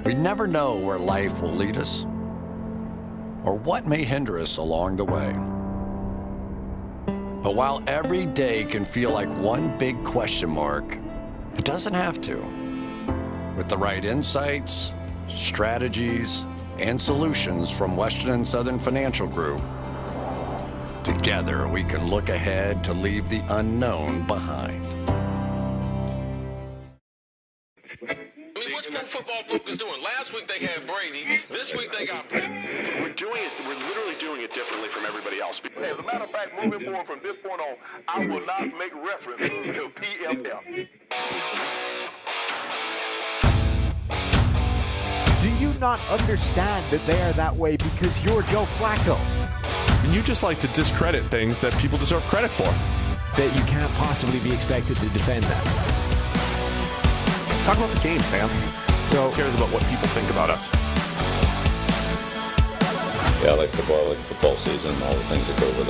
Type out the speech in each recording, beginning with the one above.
We never know where life will lead us or what may hinder us along the way. But while every day can feel like one big question mark, it doesn't have to. With the right insights, strategies, and solutions from Western and Southern Financial Group, together we can look ahead to leave the unknown behind. What's Pro Football Focus doing? Last week they had Brady. This week they got Brady. We're literally doing it differently from everybody else. As a matter of fact, moving forward from this point on, I will not make reference to PFF. Do you not understand that they are that way because you're Joe Flacco? And you just like to discredit things that people deserve credit for. That you can't possibly be expected to defend that. Talk about the game, Sam. So who cares about what people think about us? Yeah, I like football season, all the things that go with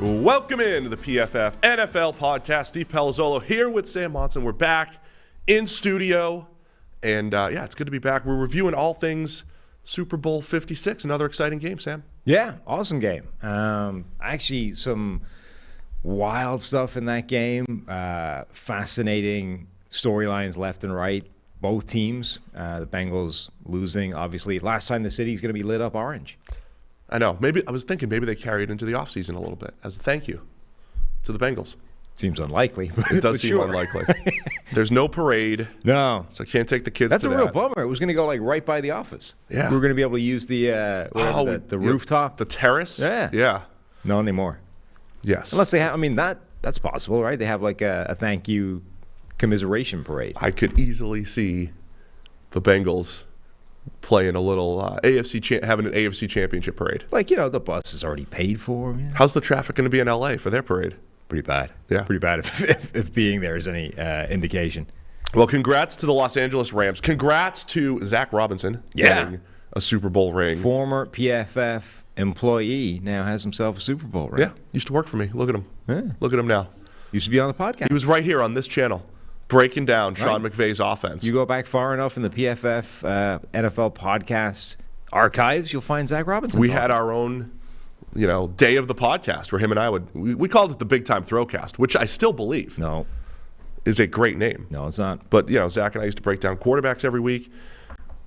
it. Welcome into the PFF NFL Podcast. Steve Palazzolo here with Sam Monson. We're back in studio, and it's good to be back. We're reviewing all things Super Bowl 56, another exciting game, Sam. Yeah, awesome game. Actually, some wild stuff in that game. Fascinating storylines left and right. Both teams, the Bengals losing, obviously. Last time the city's going to be lit up orange. I know. I was thinking maybe they carry it into the offseason a little bit as a thank you to the Bengals. Seems unlikely. It does seem unlikely. There's no parade. No. So I can't take the kids That's to a real bummer. It was going to go like right by the office. Yeah. We were going to be able to use the rooftop. The terrace? Yeah. Yeah. Not anymore. Yes. Unless they have, that's possible, right? They have like a thank you commiseration parade. I could easily see the Bengals playing a little having an AFC championship parade. Like, the bus is already paid for. Yeah. How's the traffic going to be in LA for their parade? Pretty bad. Yeah. Pretty bad if being there is any indication. Well, congrats to the Los Angeles Rams. Congrats to Zach Robinson getting a Super Bowl ring. Former PFF employee now has himself a Super Bowl ring. Yeah. Used to work for me. Look at him. Yeah. Look at him now. Used to be on the podcast. He was right here on this channel, breaking down Sean McVay's offense. You go back far enough in the PFF NFL Podcast archives, you'll find Zach Robinson. We had our own, day of the podcast where him and I we called it the Big Time Throwcast, which I still believe is a great name. No, it's not. But, Zach and I used to break down quarterbacks every week.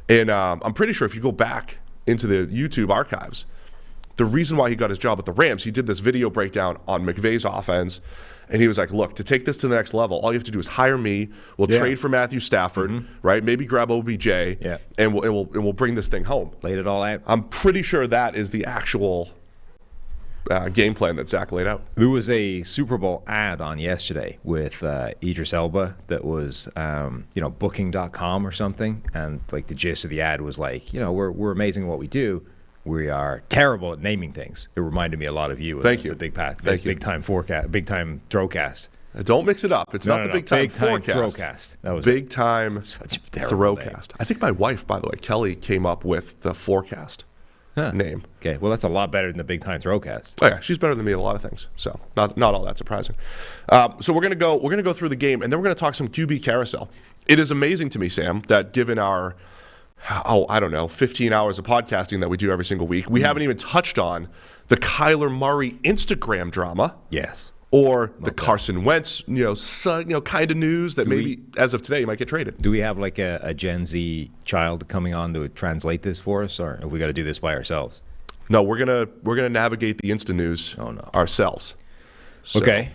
And I'm pretty sure if you go back into the YouTube archives, the reason why he got his job at the Rams, he did this video breakdown on McVay's offense. And he was like, look, to take this to the next level, all you have to do is hire me. We'll trade for Matthew Stafford, right? Maybe grab OBJ, and we'll bring this thing home. Laid it all out. I'm pretty sure that is the actual game plan that Zach laid out. There was a Super Bowl ad on yesterday with Idris Elba that was, booking.com or something. And like the gist of the ad was like, we're amazing at what we do. We are terrible at naming things. It reminded me a lot of you. Thank you. The big time forecast, big time throwcast. Don't mix it up. It's not the big time throwcast. That was big time such a terrible throwcast. name. I think my wife, by the way, Kelly, came up with the forecast name. Okay, well that's a lot better than the big time throwcast. Oh yeah, she's better than me at a lot of things. So not all that surprising. So we're gonna go through the game, and then we're gonna talk some QB carousel. It is amazing to me, Sam, that given our 15 hours of podcasting that we do every single week, we haven't even touched on the Kyler Murray Instagram drama. Yes. Or the Carson Wentz, kind of news that as of today, you might get traded. Do we have like a Gen Z child coming on to translate this for us, or have we got to do this by ourselves? No, we're gonna navigate the Insta news ourselves. So, okay.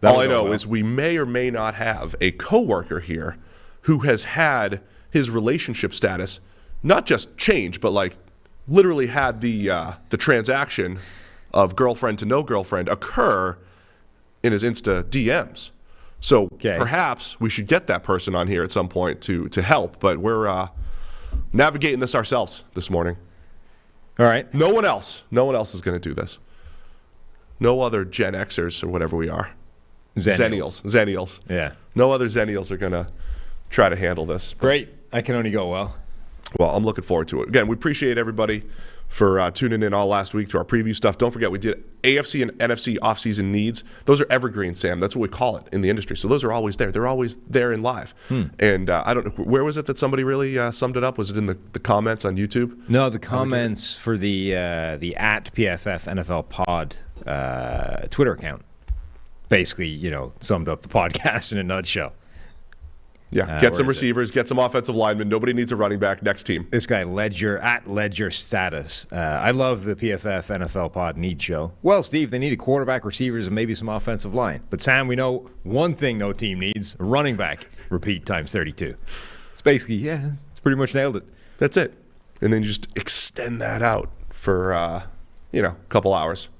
All I know is we may or may not have a coworker here who has had his relationship status not just change, but like literally had the transaction of girlfriend to no girlfriend occur in his Insta DMs. So perhaps we should get that person on here at some point to help, but we're navigating this ourselves this morning. All right. No one else is going to do this. No other Gen Xers or whatever we are. Zennials. Yeah. No other Zennials are going to try to handle this. Great. I can only go well. Well, I'm looking forward to it. Again, we appreciate everybody for tuning in all last week to our preview stuff. Don't forget, we did AFC and NFC offseason needs. Those are evergreen, Sam. That's what we call it in the industry. So those are always there. They're always there in live. And I don't know, where was it that somebody really summed it up? Was it in the comments on YouTube? No, the comments for the at PFF NFL Pod Twitter account basically, summed up the podcast in a nutshell. Yeah, get some receivers, get some offensive linemen. Nobody needs a running back. Next team. This guy, Ledger Status. I love the PFF NFL Pod Need Show. Well, Steve, they need a quarterback, receivers, and maybe some offensive line. But Sam, we know one thing no team needs, a running back. Repeat times 32. It's basically, it's pretty much nailed it. That's it. And then you just extend that out for, a couple hours.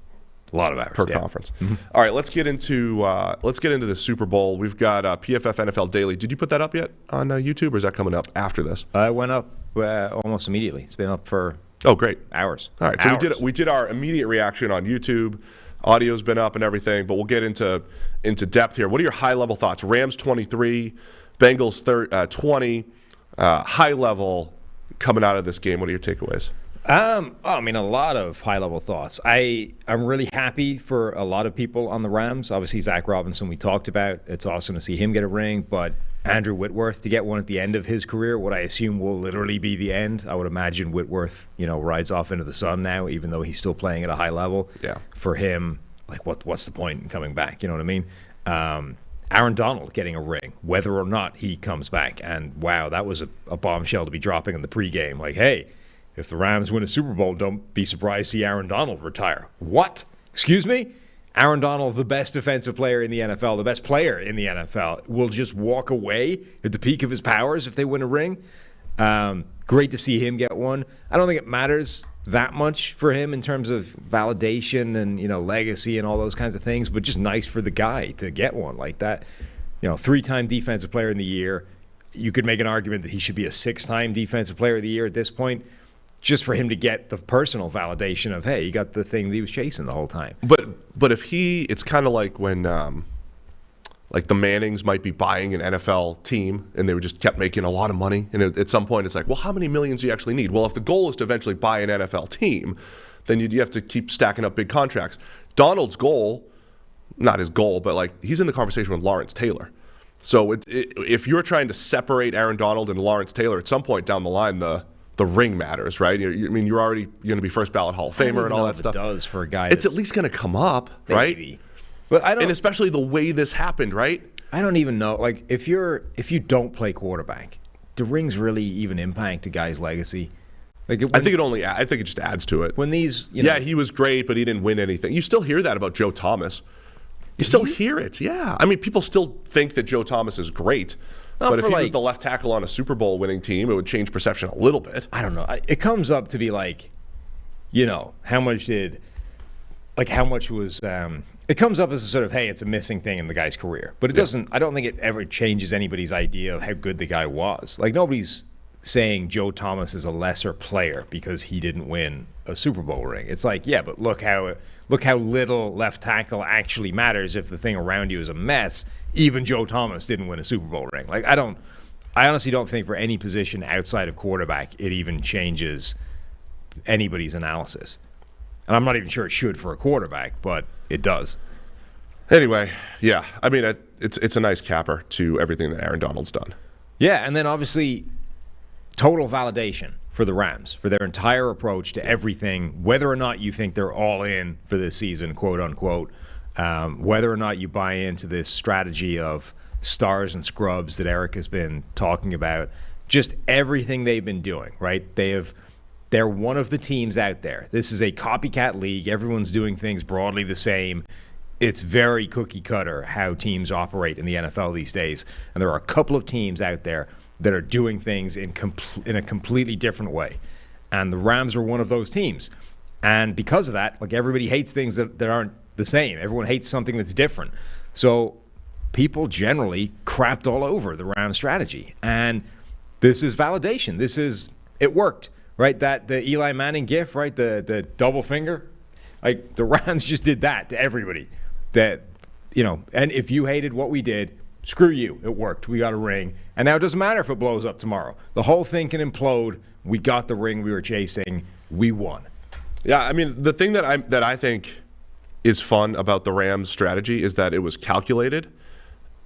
A lot of hours per conference. Mm-hmm. All right, let's get into the Super Bowl. We've got PFF NFL Daily. Did you put that up yet on YouTube, or is that coming up after this? It went up almost immediately. It's been up for great hours. All right, so we did our immediate reaction on YouTube. Audio's been up and everything, but we'll get into depth here. What are your high level thoughts? Rams 23, Bengals 20. High level coming out of this game. What are your takeaways? A lot of high-level thoughts. I'm really happy for a lot of people on the Rams. Obviously, Zach Robinson we talked about. It's awesome to see him get a ring, but Andrew Whitworth to get one at the end of his career, what I assume will literally be the end. I would imagine Whitworth, rides off into the sun now, even though he's still playing at a high level. Yeah. For him, what's the point in coming back? You know what I mean? Aaron Donald getting a ring, whether or not he comes back. And, wow, that was a bombshell to be dropping in the pregame. Like, hey, if the Rams win a Super Bowl, don't be surprised to see Aaron Donald retire. What? Excuse me? Aaron Donald, the best defensive player in the NFL, the best player in the NFL, will just walk away at the peak of his powers if they win a ring. Great to see him get one. I don't think it matters that much for him in terms of validation and, legacy and all those kinds of things, but just nice for the guy to get one like that. 3-time defensive player in the year. You could make an argument that he should be a 6-time defensive player of the year at this point. Just for him to get the personal validation of, hey, he got the thing that he was chasing the whole time. But if it's kind of like when like the Mannings might be buying an NFL team and they just kept making a lot of money, and at some point it's like, well, how many millions do you actually need? Well, if the goal is to eventually buy an NFL team, then you have to keep stacking up big contracts. Donald's goal, not his goal, but he's in the conversation with Lawrence Taylor. So if you're trying to separate Aaron Donald and Lawrence Taylor, at some point down the line, the ring matters, right? You're already going to be first ballot Hall of Famer and all that stuff. It does for a guy. It's at least going to come up, right? But I don't. And especially the way this happened, right? I don't even know. If you don't play quarterback, do rings really even impact a guy's legacy? I think it just adds to it. When these, he was great, but he didn't win anything. You still hear that about Joe Thomas. You still hear it, yeah. people still think that Joe Thomas is great. But if he was the left tackle on a Super Bowl winning team, it would change perception a little bit. I don't know. It comes up to be how much was it comes up as a sort of, hey, it's a missing thing in the guy's career. But it doesn't, I don't think it ever changes anybody's idea of how good the guy was. Nobody's saying Joe Thomas is a lesser player because he didn't win a Super Bowl ring. It's but look how little left tackle actually matters if the thing around you is a mess. Even Joe Thomas didn't win a Super Bowl ring. I honestly don't think for any position outside of quarterback it even changes anybody's analysis. And I'm not even sure it should for a quarterback, but it does. Anyway, yeah. It's a nice capper to everything that Aaron Donald's done. Yeah, and then obviously total validation for the Rams, for their entire approach to everything, whether or not you think they're all in for this season, quote unquote, whether or not you buy into this strategy of stars and scrubs that Eric has been talking about, just everything they've been doing, right? They're one of the teams out there. This is a copycat league. Everyone's doing things broadly the same. It's very cookie cutter how teams operate in the NFL these days. And there are a couple of teams out there that are doing things in a completely different way. And the Rams are one of those teams. And because of that, everybody hates things that aren't the same. Everyone hates something that's different. So people generally crapped all over the Rams strategy. And this is validation. It worked, right? The Eli Manning gif, right? The double finger. The Rams just did that to everybody. And if you hated what we did, screw you. It worked. We got a ring. And now it doesn't matter if it blows up tomorrow. The whole thing can implode. We got the ring we were chasing. We won. Yeah, I mean, the thing that I think is fun about the Rams' strategy is that it was calculated,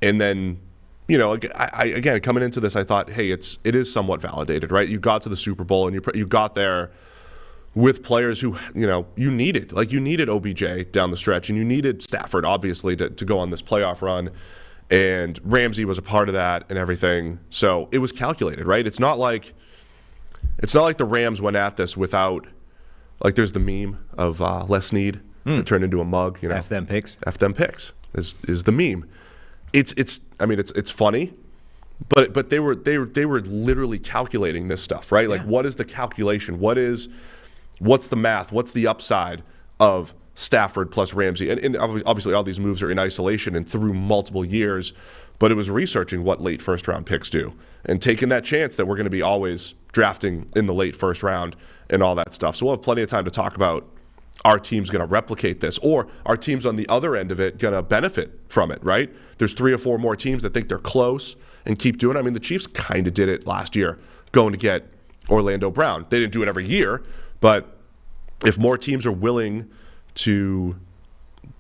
and then, you know, again, coming into this, I thought, hey, it is somewhat validated, right? You got to the Super Bowl, and you got there with players who, you know, you needed. Like, you needed OBJ down the stretch, and you needed Stafford, obviously, to go on this playoff run, and Ramsey was a part of that and everything. So it was calculated, right? It's not like the Rams went at this without, like, there's the meme of Les Snead that turned into a mug, you know. F them picks. F them picks is the meme. It's funny, but they were literally calculating this stuff, right? Like, what is the calculation? What's the math? What's the upside of Stafford plus Ramsey? And obviously all these moves are in isolation and through multiple years, but it was researching what late first round picks do and taking that chance that we're going to be always drafting in the late first round and all that stuff. So we'll have plenty of time to talk about our team's going to replicate this, or our team's on the other end of it going to benefit from it, right? There's 3 or 4 more teams that think they're close and keep doing it. I mean, the Chiefs kind of did it last year, going to get Orlando Brown. They didn't do it every year, but if more teams are willing to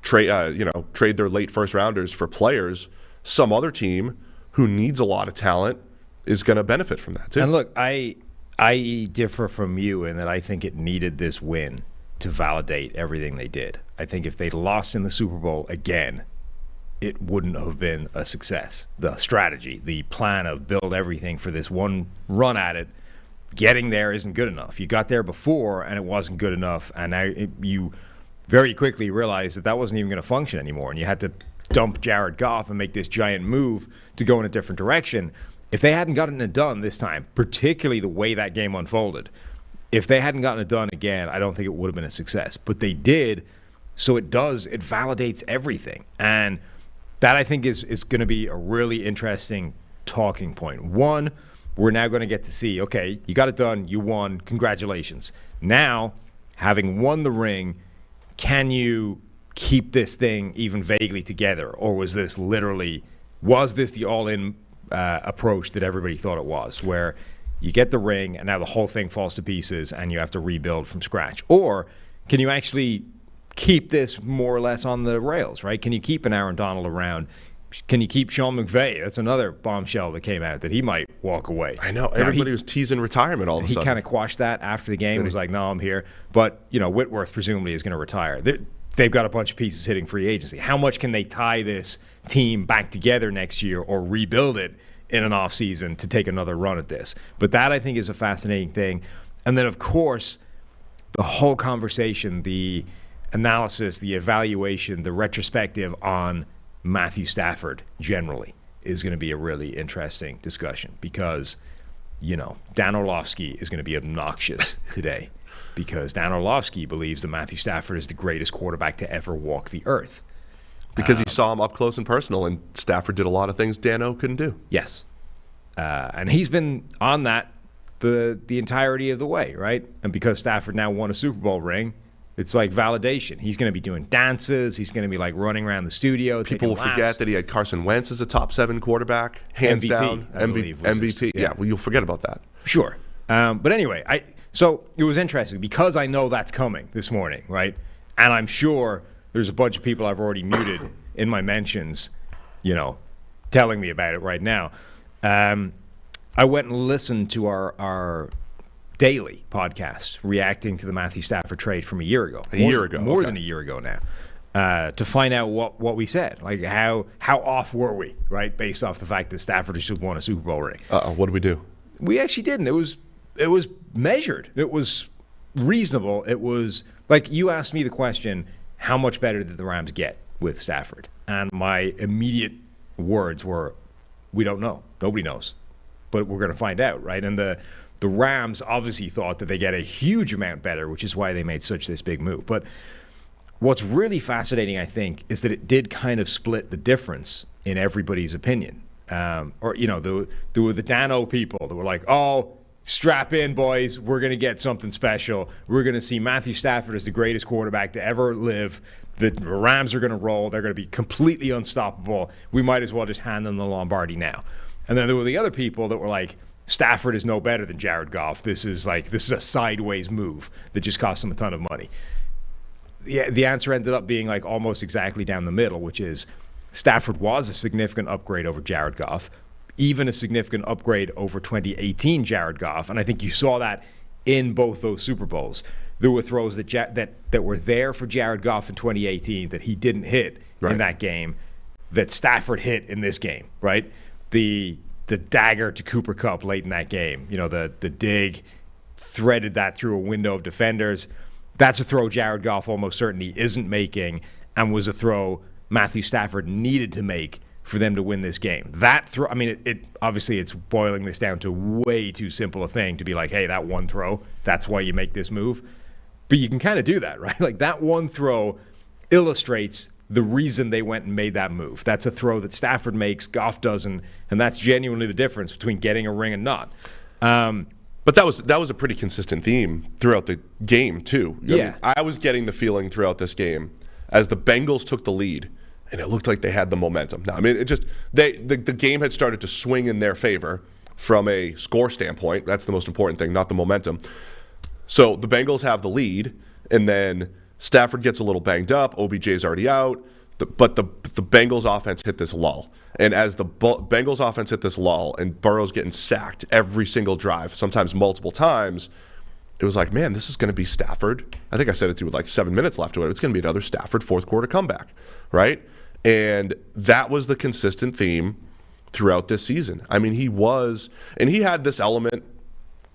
trade their late first rounders for players, some other team who needs a lot of talent is going to benefit from that too. And look, I differ from you in that I think it needed this win to validate everything they did. I think if they'd lost in the Super Bowl again, it wouldn't have been a success. The strategy, the plan of build everything for this one run at it, getting there isn't good enough. You got there before and it wasn't good enough, and now you very quickly realized that wasn't even going to function anymore, and you had to dump Jared Goff and make this giant move to go in a different direction. If they hadn't gotten it done this time, particularly the way that game unfolded, if they hadn't gotten it done again, I don't think it would have been a success. But they did, so it validates everything. And that, I think, is going to be a really interesting talking point. One, we're now going to get to see, okay, you got it done, you won, congratulations. Now, having won the ring, can you keep this thing even vaguely together? Or was this the all-in approach that everybody thought it was, where you get the ring and now the whole thing falls to pieces and you have to rebuild from scratch? Or can you actually keep this more or less on the rails, right? Can you keep an Aaron Donald around? Can you keep Sean McVay? That's another bombshell that came out, that he might walk away. I know. Everybody was teasing retirement all of a sudden. He kind of quashed that after the game. Was like, no, I'm here. But, you know, Whitworth presumably is going to retire. They've got a bunch of pieces hitting free agency. How much can they tie this team back together next year or rebuild it in an offseason to take another run at this? But that, I think, is a fascinating thing. And then, of course, the whole conversation, the analysis, the evaluation, the retrospective on Matthew Stafford generally is going to be a really interesting discussion, because, you know, Dan Orlovsky is going to be obnoxious today, because Dan Orlovsky believes that Matthew Stafford is the greatest quarterback to ever walk the earth. Because he saw him up close and personal, and Stafford did a lot of things Dan O couldn't do. Yes. And he's been on that the entirety of the way, right? And because Stafford now won a Super Bowl ring, it's like validation. He's going to be doing dances. He's going to be like running around the studio. People will forget that he had Carson Wentz as a top 7 quarterback, hands MVP, down. MVP. Yeah, well, you'll forget about that. Sure. But anyway, so it was interesting because I know that's coming this morning, right? And I'm sure there's a bunch of people I've already muted in my mentions, you know, telling me about it right now. I went and listened to our daily podcast reacting to the Matthew Stafford trade from a year ago. More than a year ago now, to find out what we said. Like, how off were we, right, based off the fact that Stafford just won a Super Bowl ring. What did we do? We actually didn't. It was measured. It was reasonable. It was like, you asked me the question, how much better did the Rams get with Stafford? And my immediate words were, we don't know. Nobody knows. But we're going to find out, right? And the Rams obviously thought that they get a huge amount better, which is why they made this big move. But what's really fascinating, I think, is that it did kind of split the difference in everybody's opinion. Or, you know, there were the Dano people that were like, oh, strap in, boys. We're going to get something special. We're going to see Matthew Stafford as the greatest quarterback to ever live. The Rams are going to roll. They're going to be completely unstoppable. We might as well just hand them the Lombardi now. And then there were the other people that were like, Stafford is no better than Jared Goff. This is a sideways move that just cost him a ton of money. The answer ended up being like almost exactly down the middle, which is Stafford was a significant upgrade over Jared Goff, even a significant upgrade over 2018 Jared Goff. And I think you saw that in both those Super Bowls. There were throws that were there for Jared Goff in 2018 that he didn't hit in that game that Stafford hit in this game, right? The dagger to Cooper Kupp late in that game, the dig, threaded that through a window of defenders. That's a throw Jared Goff almost certainly isn't making, and was a throw Matthew Stafford needed to make for them to win this game. That throw, I mean, it obviously it's boiling this down to way too simple a thing to be like, hey, that one throw, that's why you make this move. But you can kind of do that, right? Like that one throw illustrates the reason they went and made that move. That's a throw that Stafford makes, Goff doesn't, and that's genuinely the difference between getting a ring and not. But that was a pretty consistent theme throughout the game too. I was getting the feeling throughout this game as the Bengals took the lead, and it looked like they had the momentum. Now, I mean, the game had started to swing in their favor from a score standpoint. That's the most important thing, not the momentum. So the Bengals have the lead, and then Stafford gets a little banged up. OBJ's already out, but the Bengals offense hit this lull. And as the Bengals offense hit this lull and Burrow's getting sacked every single drive, sometimes multiple times, it was like, man, this is going to be Stafford. I think I said it to you with like 7 minutes left to it. It's going to be another Stafford fourth quarter comeback, right? And that was the consistent theme throughout this season. I mean, he had this element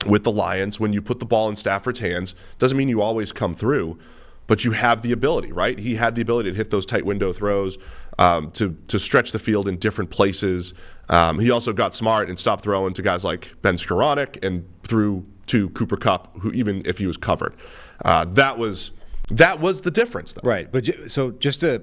with the Lions. When you put the ball in Stafford's hands, doesn't mean you always come through, but you have the ability, right? He had the ability to hit those tight window throws, to stretch the field in different places. He also got smart and stopped throwing to guys like Ben Skoranek and threw to Cooper Kupp, who even if he was covered. That was the difference, though. Right, but so just to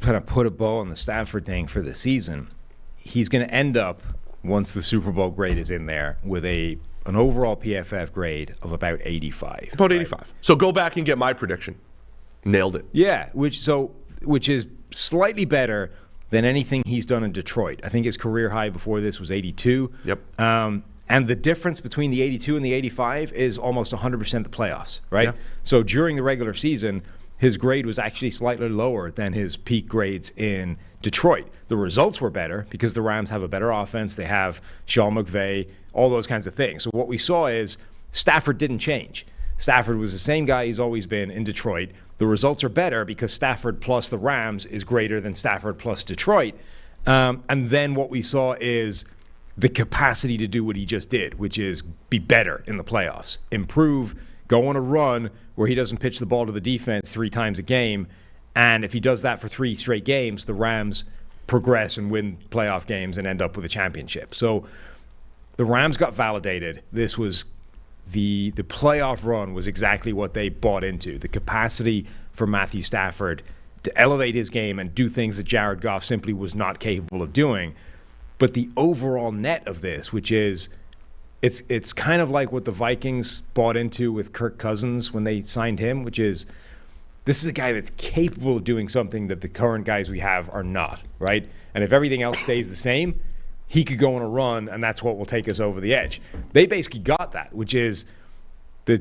kind of put a bow on the Stafford thing for the season, he's going to end up, once the Super Bowl grade is in there, with an overall PFF grade of about 85. About 85. So go back and get my prediction. Nailed it. Yeah, which is slightly better than anything he's done in Detroit. I think his career high before this was 82. Yep. And the difference between the 82 and the 85 is almost 100% the playoffs, right? Yeah. So during the regular season, his grade was actually slightly lower than his peak grades in Detroit. The results were better because the Rams have a better offense. They have Sean McVay, all those kinds of things. So what we saw is Stafford didn't change. Stafford was the same guy he's always been in Detroit. The results are better because Stafford plus the Rams is greater than Stafford plus Detroit. And then what we saw is the capacity to do what he just did, which is be better in the playoffs, improve, go on a run where he doesn't pitch the ball to the defense 3 times a game. And if he does that for 3 straight games, the Rams progress and win playoff games and end up with a championship. So the Rams got validated. This was the playoff run was exactly what they bought into. The capacity for Matthew Stafford to elevate his game and do things that Jared Goff simply was not capable of doing. But the overall net of this, which is it's kind of like what the Vikings bought into with Kirk Cousins when they signed him, which is this is a guy that's capable of doing something that the current guys we have are not, right? And if everything else stays the same, he could go on a run, and that's what will take us over the edge. They basically got that, which is the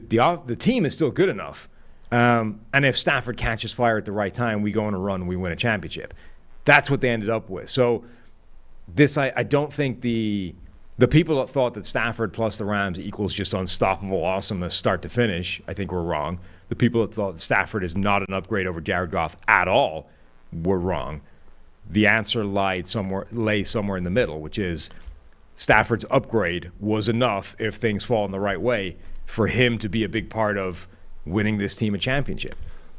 team is still good enough. And if Stafford catches fire at the right time, we go on a run and we win a championship. That's what they ended up with. So this, I don't think the people that thought that Stafford plus the Rams equals just unstoppable awesomeness start to finish, I think were wrong. The people that thought that Stafford is not an upgrade over Jared Goff at all were wrong. The answer lay somewhere in the middle, which is Stafford's upgrade was enough, if things fall in the right way, for him to be a big part of winning this team a championship.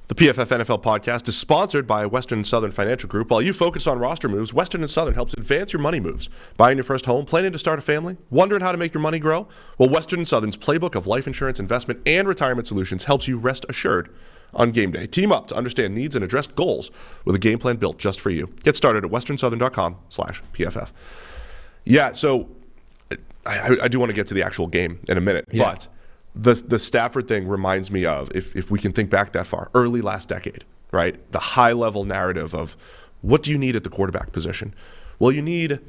The PFF NFL Podcast is sponsored by Western and Southern Financial Group. While you focus on roster moves, Western and Southern helps advance your money moves. Buying your first home, planning to start a family, wondering how to make your money grow? Well, Western and Southern's playbook of life insurance, investment, and retirement solutions helps you rest assured on game day. Team up to understand needs and address goals with a game plan built just for you. Get started at westernsouthern.com/PFF. Yeah, so I do want to get to the actual game in a minute, but the Stafford thing reminds me of, if we can think back that far, early last decade, right? The high-level narrative of what do you need at the quarterback position? Well, you need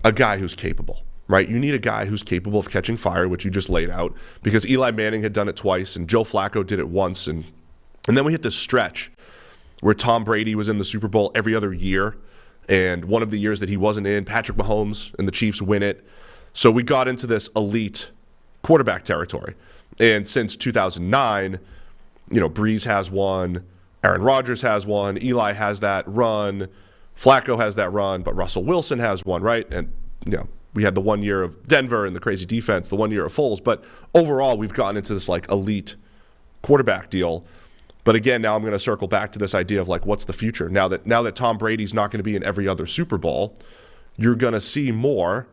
a guy who's capable. right? You need a guy who's capable of catching fire, which you just laid out, because Eli Manning had done it twice and Joe Flacco did it once. And then we hit this stretch where Tom Brady was in the Super Bowl every other year. And one of the years that he wasn't in, Patrick Mahomes and the Chiefs win it. So we got into this elite quarterback territory. And since 2009, Breeze has one, Aaron Rodgers has one, Eli has that run, Flacco has that run, but Russell Wilson has one, right? And, we had the 1 year of Denver and the crazy defense, the 1 year of Foles. But overall, we've gotten into this elite quarterback deal. But again, now I'm going to circle back to this idea of what's the future? Now that Tom Brady's not going to be in every other Super Bowl, you're going to see more.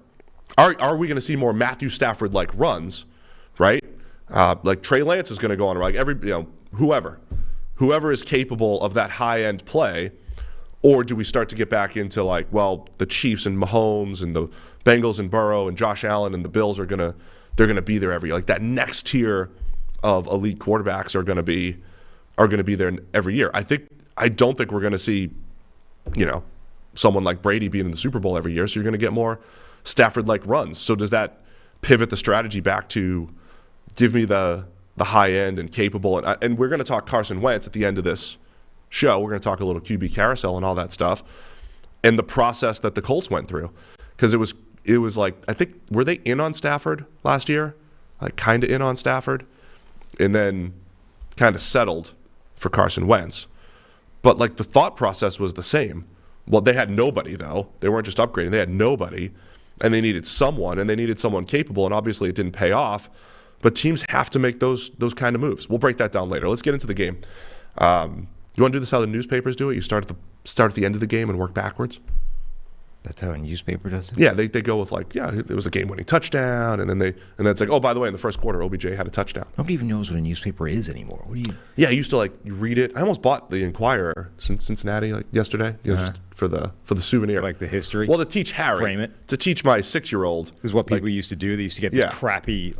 Are we going to see more Matthew Stafford-like runs, right? Trey Lance is going to go on, whoever is capable of that high-end play, or do we start to get back into the Chiefs and Mahomes and the Bengals and Burrow and Josh Allen and the Bills they're going to be there every year. That next tier of elite quarterbacks are going to be there every year. I don't think we're going to see, someone like Brady being in the Super Bowl every year. So you're going to get more Stafford-like runs. So does that pivot the strategy back to give me the high end and capable? And we're going to talk Carson Wentz at the end of this show. We're going to talk a little QB carousel and all that stuff, and the process that the Colts went through, because it was I think, were they in on Stafford last year? Kind of in on Stafford, and then kind of settled for Carson Wentz. But the thought process was the same. Well, they had nobody, though. They weren't just upgrading. They had nobody, and they needed someone, and they needed someone capable, and obviously it didn't pay off. But teams have to make those kind of moves. We'll break that down later. Let's get into the game. You want to do this how the newspapers do it? You start at the end of the game and work backwards? That's how a newspaper does it? Yeah, they go with it was a game-winning touchdown, and then it's oh, by the way, in the first quarter, OBJ had a touchdown. Nobody even knows what a newspaper is anymore. What do you? Yeah, I used to you read it. I almost bought the Inquirer since Cincinnati yesterday, just for the souvenir, the history. Well, to teach Harry, frame it, to teach my 6-year-old. This is what people used to do. They used to get the crappy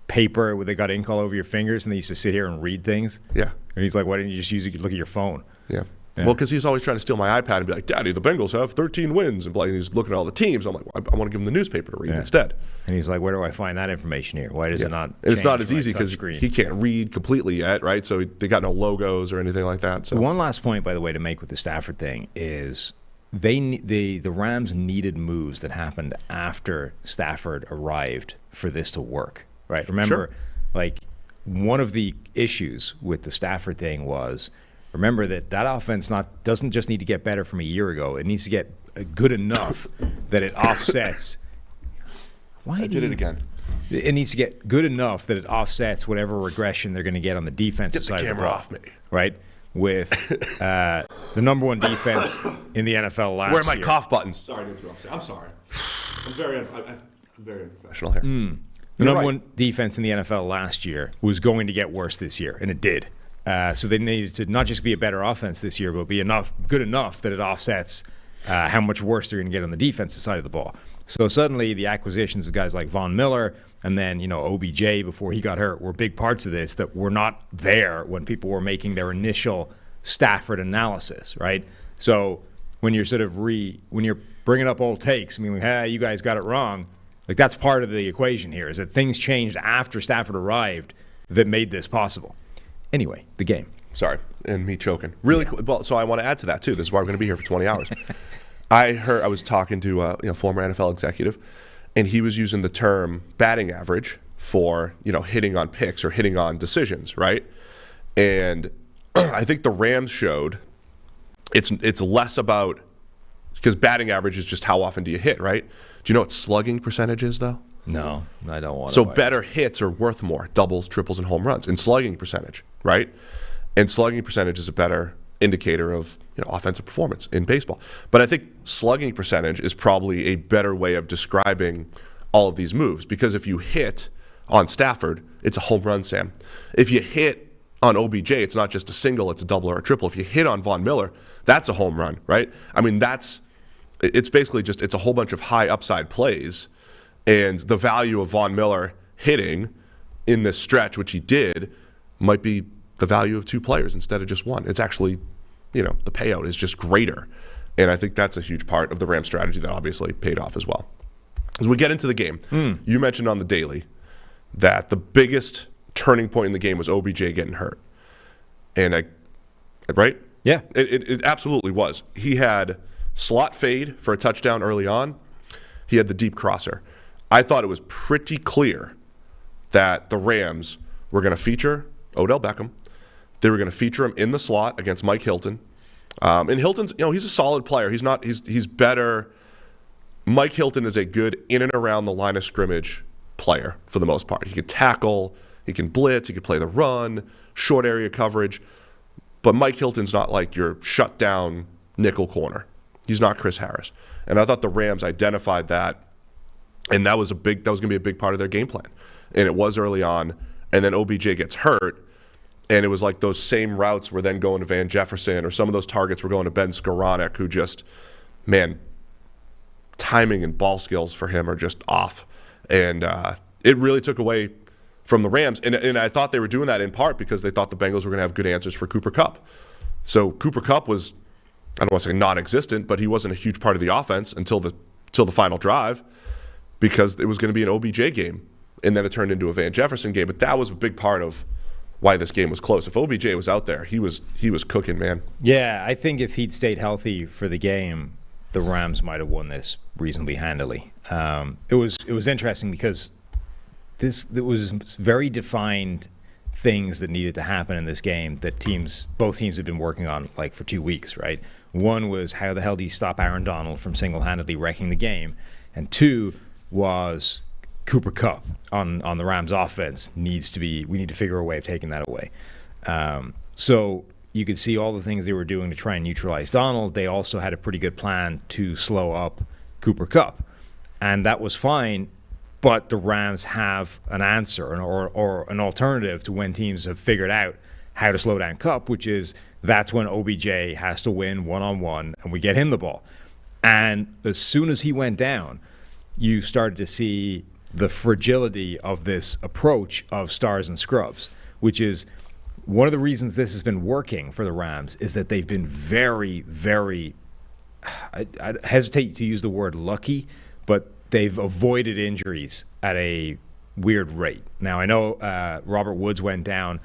paper where they got ink all over your fingers, and they used to sit here and read things. Yeah, and he's like, "Why didn't you just look at your phone?" Yeah. Well, because he's always trying to steal my iPad and be like, "Daddy, the Bengals have 13 wins," and he's looking at all the teams. I'm like, well, I want to give him the newspaper to read instead. And he's like, "Where do I find that information here? Why does it not?" And it's not as easy because he can't read completely yet, right? So they got no logos or anything like that. So one last point, by the way, to make with the Stafford thing is the Rams needed moves that happened after Stafford arrived for this to work, right? Remember, one of the issues with the Stafford thing was, remember that offense doesn't just need to get better from a year ago. It needs to get good enough that it offsets. I did it again. It needs to get good enough that it offsets whatever regression they're going to get on the defensive side of the ball. Get the camera off me. Right? With the number one defense in the NFL last year. Where are my cough buttons? Sorry to interrupt you. I'm sorry. I'm very unprofessional here. The number one defense in the NFL last year was going to get worse this year, and it did. So they needed to not just be a better offense this year, but be good enough that it offsets how much worse they're going to get on the defensive side of the ball. So suddenly the acquisitions of guys like Von Miller and then OBJ before he got hurt were big parts of this that were not there when people were making their initial Stafford analysis, right? So when you're when you're bringing up old takes, hey, you guys got it wrong. That's part of the equation here, is that things changed after Stafford arrived that made this possible. Anyway, the game. Sorry, and me choking. Really cool. Well, so I want to add to that too. This is why we're going to be here for 20 hours. I was talking to a former NFL executive, and he was using the term batting average for hitting on picks or hitting on decisions, right? And I think the Rams showed it's less about, because batting average is just how often do you hit, right? Do you know what slugging percentage is though? No, I don't want to. So better hits are worth more, doubles, triples, and home runs in slugging percentage, right? And slugging percentage is a better indicator of offensive performance in baseball. But I think slugging percentage is probably a better way of describing all of these moves, because if you hit on Stafford, it's a home run, Sam. If you hit on OBJ, it's not just a single, it's a double or a triple. If you hit on Von Miller, that's a home run, right? It's basically it's a whole bunch of high upside plays. And the value of Von Miller hitting in this stretch, which he did, might be the value of two players instead of just one. It's actually, the payout is just greater. And I think that's a huge part of the Rams strategy that obviously paid off as well. As we get into the game, you mentioned on the daily that the biggest turning point in the game was OBJ getting hurt. And right? Yeah. It absolutely was. He had slot fade for a touchdown early on. He had the deep crosser. I thought it was pretty clear that the Rams were going to feature Odell Beckham. They were going to feature him in the slot against Mike Hilton. And Hilton's, he's a solid player. He's better. Mike Hilton is a good in and around the line of scrimmage player for the most part. He can tackle, he can blitz, he can play the run, short area coverage. But Mike Hilton's not like your shut down nickel corner. He's not Chris Harris. And I thought the Rams identified that, and that was going to be a big part of their game plan. And it was early on, and then OBJ gets hurt, and it was like those same routes were then going to Van Jefferson, or some of those targets were going to Ben Skoranek, who just, man, timing and ball skills for him are just off. And it really took away from the Rams. And I thought they were doing that in part because they thought the Bengals were going to have good answers for Cooper Kupp. So Cooper Kupp was, I don't want to say non-existent, but he wasn't a huge part of the offense until the final drive, because it was going to be an OBJ game. And then it turned into a Van Jefferson game. But that was a big part of why this game was close. If OBJ was out there, he was cooking, man. Yeah, I think if he'd stayed healthy for the game, the Rams might have won this reasonably handily. It was interesting because there was very defined things that needed to happen in this game that both teams had been working on like for 2 weeks, right? One was, how the hell do you stop Aaron Donald from single-handedly wrecking the game? And two was Cooper Kupp on the Rams offense we need to figure a way of taking that away. So you could see all the things they were doing to try and neutralize Donald. They also had a pretty good plan to slow up Cooper Kupp, and that was fine. But the Rams have an answer or an alternative to when teams have figured out how to slow down Kupp, which is that's when OBJ has to win one-on-one and we get him the ball. And as soon as he went down, you started to see the fragility of this approach of stars and scrubs, which is one of the reasons this has been working for the Rams, is that they've been very, very, I hesitate to use the word lucky, but they've avoided injuries at a weird rate. Now, I know Robert Woods went down,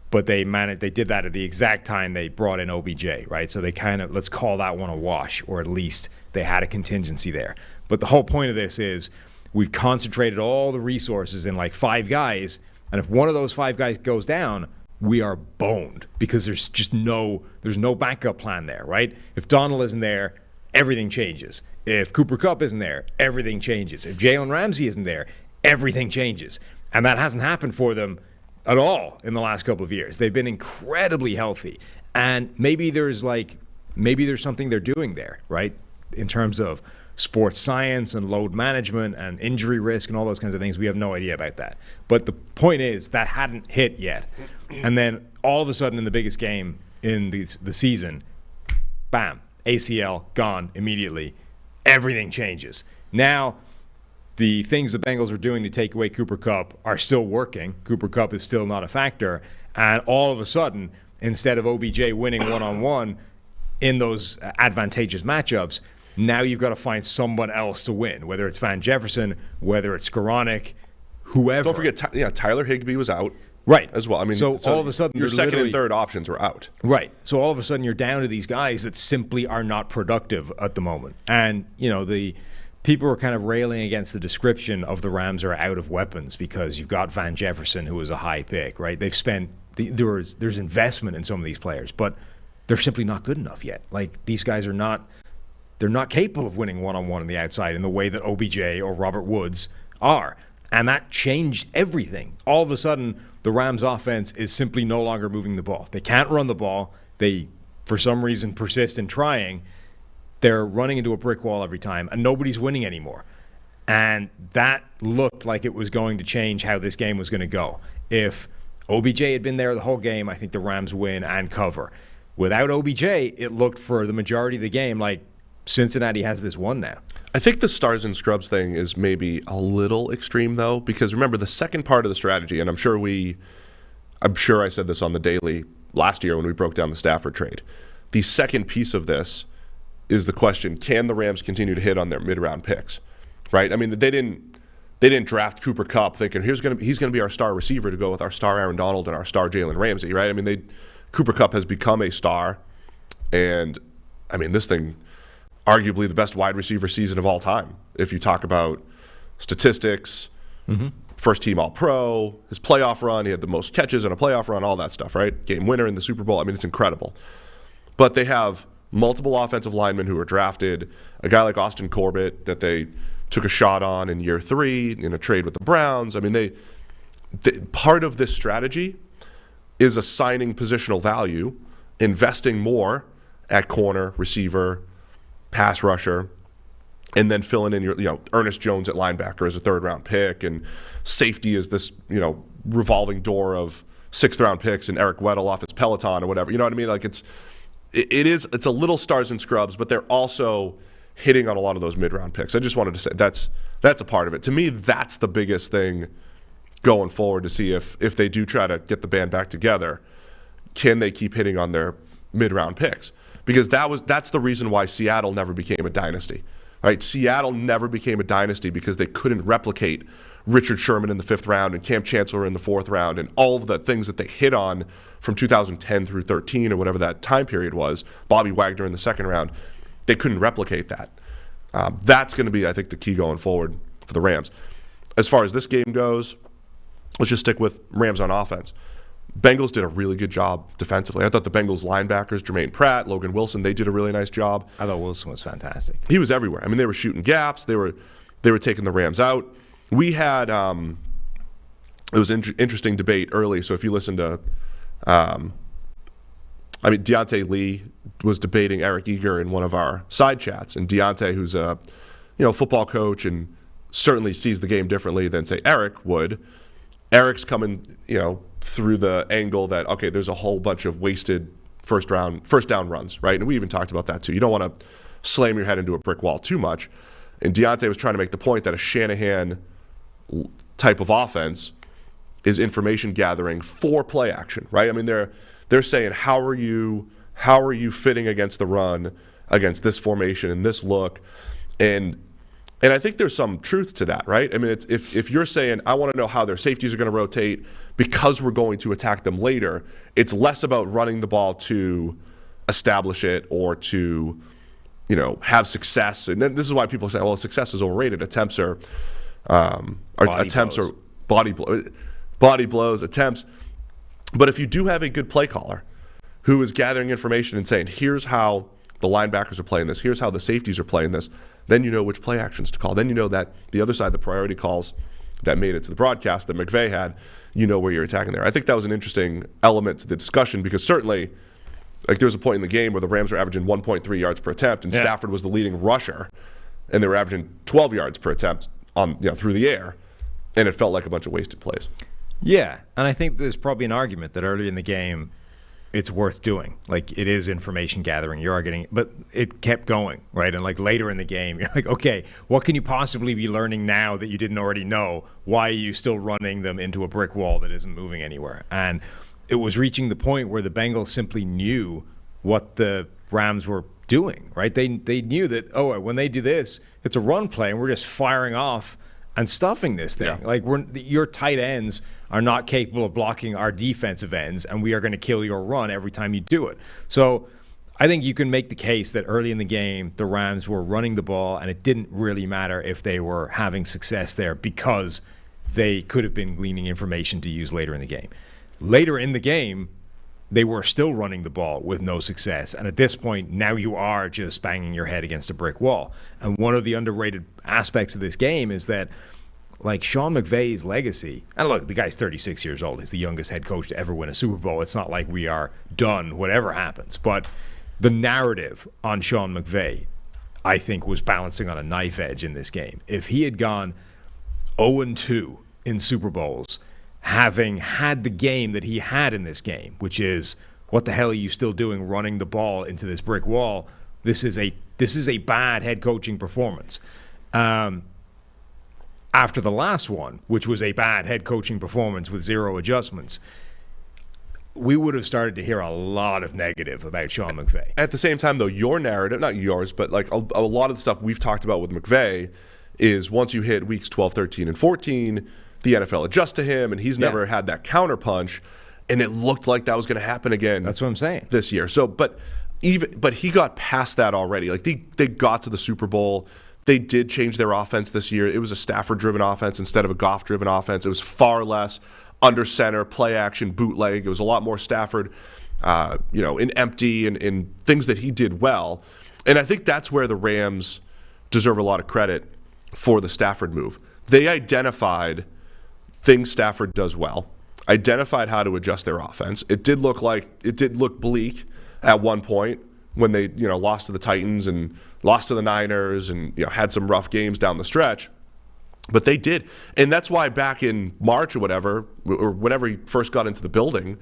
but they did that at the exact time they brought in OBJ, right? So they kind of, let's call that one a wash, or at least they had a contingency there. But the whole point of this is we've concentrated all the resources in like 5 guys, and if one of those 5 guys goes down, we are boned because there's no backup plan there, right? If Donald isn't there, everything changes. If Cooper Kupp isn't there, everything changes. If Jalen Ramsey isn't there, everything changes. And that hasn't happened for them at all in the last couple of years. They've been incredibly healthy. And maybe there's something they're doing there, right? In terms of sports science and load management and injury risk and all those kinds of things. We have no idea about that. But the point is that hadn't hit yet. And then all of a sudden in the biggest game in the season, bam, ACL gone immediately. Everything changes. Now, the things the Bengals are doing to take away Cooper Kupp are still working. Cooper Kupp is still not a factor. And all of a sudden, instead of OBJ winning one-on-one in those advantageous matchups, now you've got to find someone else to win, whether it's Van Jefferson, whether it's Skoranek, whoever. Don't forget, Tyler Higbee was out. Right. As well. I mean, so all of a sudden, your second and third options were out. Right. So all of a sudden, you're down to these guys that simply are not productive at the moment. And, the people were kind of railing against the description of the Rams are out of weapons because you've got Van Jefferson, who was a high pick, right? They've spent there's investment in some of these players, but they're simply not good enough yet. Like, these guys are not capable of winning one-on-one on the outside in the way that OBJ or Robert Woods are. And that changed everything. All of a sudden, the Rams offense is simply no longer moving the ball. They can't run the ball. They, for some reason, persist in trying. They're running into a brick wall every time, and nobody's winning anymore. And that looked like it was going to change how this game was going to go. If OBJ had been there the whole game, I think the Rams win and cover. Without OBJ, it looked for the majority of the game like Cincinnati has this one now. I think the stars and scrubs thing is maybe a little extreme, though, because remember the second part of the strategy, and I'm sure I said this on the daily last year when we broke down the Stafford trade. The second piece of this is the question, can the Rams continue to hit on their mid-round picks? right? I mean, they didn't draft Cooper Kupp thinking he's going to be our star receiver to go with our star Aaron Donald and our star Jalen Ramsey, right? I mean, Cooper Kupp has become a star, and I mean, this thing, arguably the best wide receiver season of all time. If you talk about statistics, first team All-Pro, his playoff run, he had the most catches in a playoff run, all that stuff, right? Game winner in the Super Bowl. I mean, it's incredible. But they have multiple offensive linemen who were drafted, a guy like Austin Corbett that they took a shot on in year 3 in a trade with the Browns. I mean, they part of this strategy is assigning positional value, investing more at corner, receiver, pass rusher, and then filling in your, Ernest Jones at linebacker as a 3rd-round pick, and safety is this, revolving door of 6th-round picks and Eric Weddle off his Peloton or whatever. You know what I mean? Like it's a little stars and scrubs, but they're also hitting on a lot of those mid-round picks. I just wanted to say that's a part of it. To me, that's the biggest thing going forward, to see if they do try to get the band back together, can they keep hitting on their mid-round picks? Because that's the reason why Seattle never became a dynasty. Right? Seattle never became a dynasty because they couldn't replicate Richard Sherman in the 5th round and Cam Chancellor in the 4th round and all of the things that they hit on from 2010 through 13 or whatever that time period was, Bobby Wagner in the 2nd round. They couldn't replicate that. That's going to be, I think, the key going forward for the Rams. As far as this game goes, let's just stick with Rams on offense. Bengals did a really good job defensively. I thought the Bengals linebackers, Jermaine Pratt, Logan Wilson, they did a really nice job. I thought Wilson was fantastic. He was everywhere. I mean, they were shooting gaps. They were taking the Rams out. We had it was an interesting debate early. So if you listen to, Deontay Lee was debating Eric Eager in one of our side chats, and Deontay, who's a football coach and certainly sees the game differently than say Eric would. Eric's coming, through the angle that, okay, there's a whole bunch of wasted first down runs, right? And we even talked about that too. You don't want to slam your head into a brick wall too much. And Deontay was trying to make the point that a Shanahan type of offense is information gathering for play action, right? I mean, they're saying, how are you fitting against the run, against this formation and this look? And I think there's some truth to that, right? I mean, it's if you're saying, I want to know how their safeties are going to rotate because we're going to attack them later, it's less about running the ball to establish it or to, have success. And then this is why people say, well, success is overrated. Attempts are body blows, attempts. But if you do have a good play caller who is gathering information and saying, here's how the linebackers are playing this, here's how the safeties are playing this, then you know which play actions to call. Then you know that the other side, the priority calls that made it to the broadcast that McVay had, where you're attacking there. I think that was an interesting element to the discussion because certainly, there was a point in the game where the Rams were averaging 1.3 yards per attempt and Stafford was the leading rusher, and they were averaging 12 yards per attempt on through the air, and it felt like a bunch of wasted plays. Yeah, and I think there's probably an argument that early in the game, it's worth doing. Like, it is information gathering. You are getting, but it kept going, right? And like later in the game, you're like, okay, what can you possibly be learning now that you didn't already know? Why are you still running them into a brick wall that isn't moving anywhere? And it was reaching the point where the Bengals simply knew what the Rams were doing, right? They knew that, when they do this, it's a run play, and we're just firing off and stuffing this thing. Yeah. Like, your tight ends are not capable of blocking our defensive ends, and we are going to kill your run every time you do it. So I think you can make the case that early in the game, the Rams were running the ball, and it didn't really matter if they were having success there because they could have been gleaning information to use later in the game. Later in the game, they were still running the ball with no success. And at this point, now you are just banging your head against a brick wall. And one of the underrated aspects of this game is that, like, Sean McVay's legacy, and look, the guy's 36 years old. He's the youngest head coach to ever win a Super Bowl. It's not like we are done, whatever happens. But the narrative on Sean McVay, I think, was balancing on a knife edge in this game. If he had gone 0-2 in Super Bowls, having had the game that he had in this game, which is, what the hell are you still doing running the ball into this brick wall? This is a bad head coaching performance. After the last one, which was a bad head coaching performance with zero adjustments, we would have started to hear a lot of negative about Sean McVay. At the same time, though, your narrative, not yours, but like a lot of the stuff we've talked about with McVay is once you hit weeks 12, 13, and 14, the NFL adjusts to him, and he's never had that counterpunch, and it looked like that was going to happen again. That's what I'm saying. This year. So, but he got past that already. Like they got to the Super Bowl. They did change their offense this year. It was a Stafford-driven offense instead of a Goff-driven offense. It was far less under center, play action, bootleg. It was a lot more Stafford, in empty and things that he did well. And I think that's where the Rams deserve a lot of credit for the Stafford move. They identified things Stafford does well, identified how to adjust their offense. It did look bleak at one point when they, lost to the Titans and lost to the Niners and, had some rough games down the stretch. But they did. And that's why back in March or whatever, or whenever he first got into the building,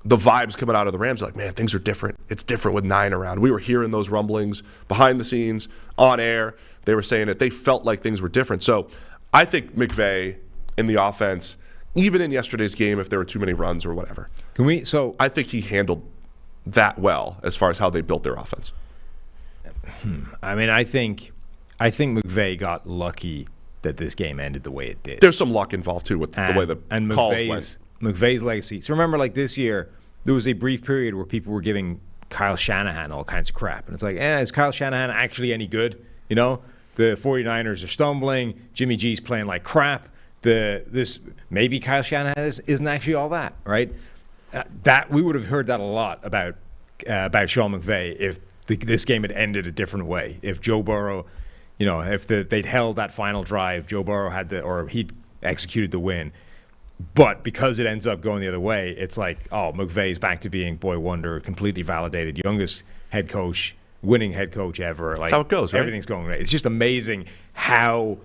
the vibes coming out of the Rams like, man, things are different. It's different with 9 around. We were hearing those rumblings behind the scenes, on air. They were saying that they felt like things were different. So I think McVay in the offense, even in yesterday's game, if there were too many runs or whatever, I think he handled that well as far as how they built their offense. I mean, I think McVay got lucky that this game ended the way it did. There's some luck involved too with the way the calls went. McVay's legacy. So remember, like this year, there was a brief period where people were giving Kyle Shanahan all kinds of crap, and it's like, is Kyle Shanahan actually any good? The 49ers are stumbling. Jimmy G's playing like crap. Maybe Kyle Shanahan isn't actually all that, right? That we would have heard that a lot about Sean McVay if this game had ended a different way. If Joe Burrow, if they'd held that final drive, Joe Burrow or he'd executed the win. But because it ends up going the other way, it's like, McVay's back to being boy wonder, completely validated, youngest head coach, winning head coach ever. Like, that's how it goes, right? Everything's going right. It's just amazing how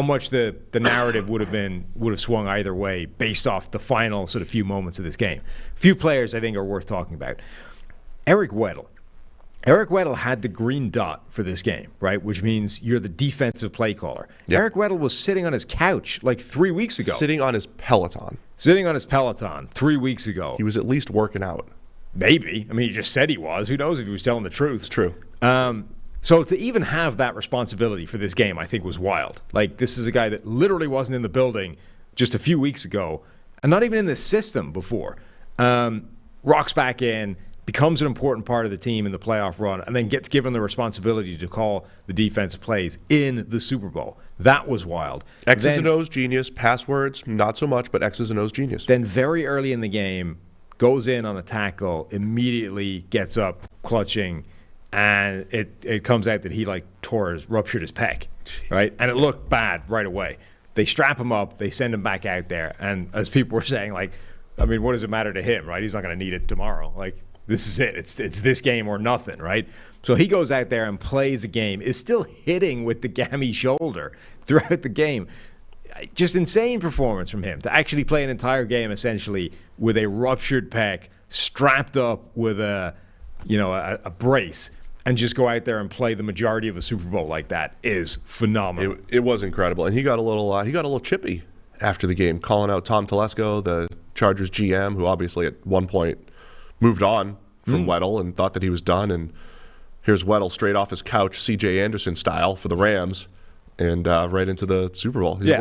much the narrative would have swung either way based off the final sort of few moments of this game. Few players I think are worth talking about. Eric Weddle. Eric Weddle had the green dot for this game, right? Which means you're the defensive play caller. Yep. Eric Weddle was sitting on his couch like 3 weeks ago. Sitting on his Peloton 3 weeks ago. He was at least working out. Maybe. I mean, he just said he was. Who knows if he was telling the truth? It's true. So to even have that responsibility for this game, I think was wild. Like, this is a guy that literally wasn't in the building just a few weeks ago and not even in the system before. Rocks back in, becomes an important part of the team in the playoff run, and then gets given the responsibility to call the defensive plays in the Super Bowl. That was wild. X's and O's genius. Passwords, not so much, but X's and O's genius. Then very early in the game, goes in on a tackle, immediately gets up, clutching, and it comes out that he ruptured his pec, right? And it looked bad right away. They strap him up, they send him back out there, and as people were saying, what does it matter to him, right? He's not going to need it tomorrow. This is it. It's this game or nothing, right? So he goes out there and plays a game, is still hitting with the gammy shoulder throughout the game. Just insane performance from him to actually play an entire game essentially with a ruptured pec, strapped up with a brace, and just go out there and play the majority of a Super Bowl like that is phenomenal. It was incredible, and he got a little chippy after the game, calling out Tom Telesco, the Chargers GM, who obviously at one point moved on from Weddle and thought that he was done. And here's Weddle straight off his couch, C.J. Anderson style for the Rams, and right into the Super Bowl. He's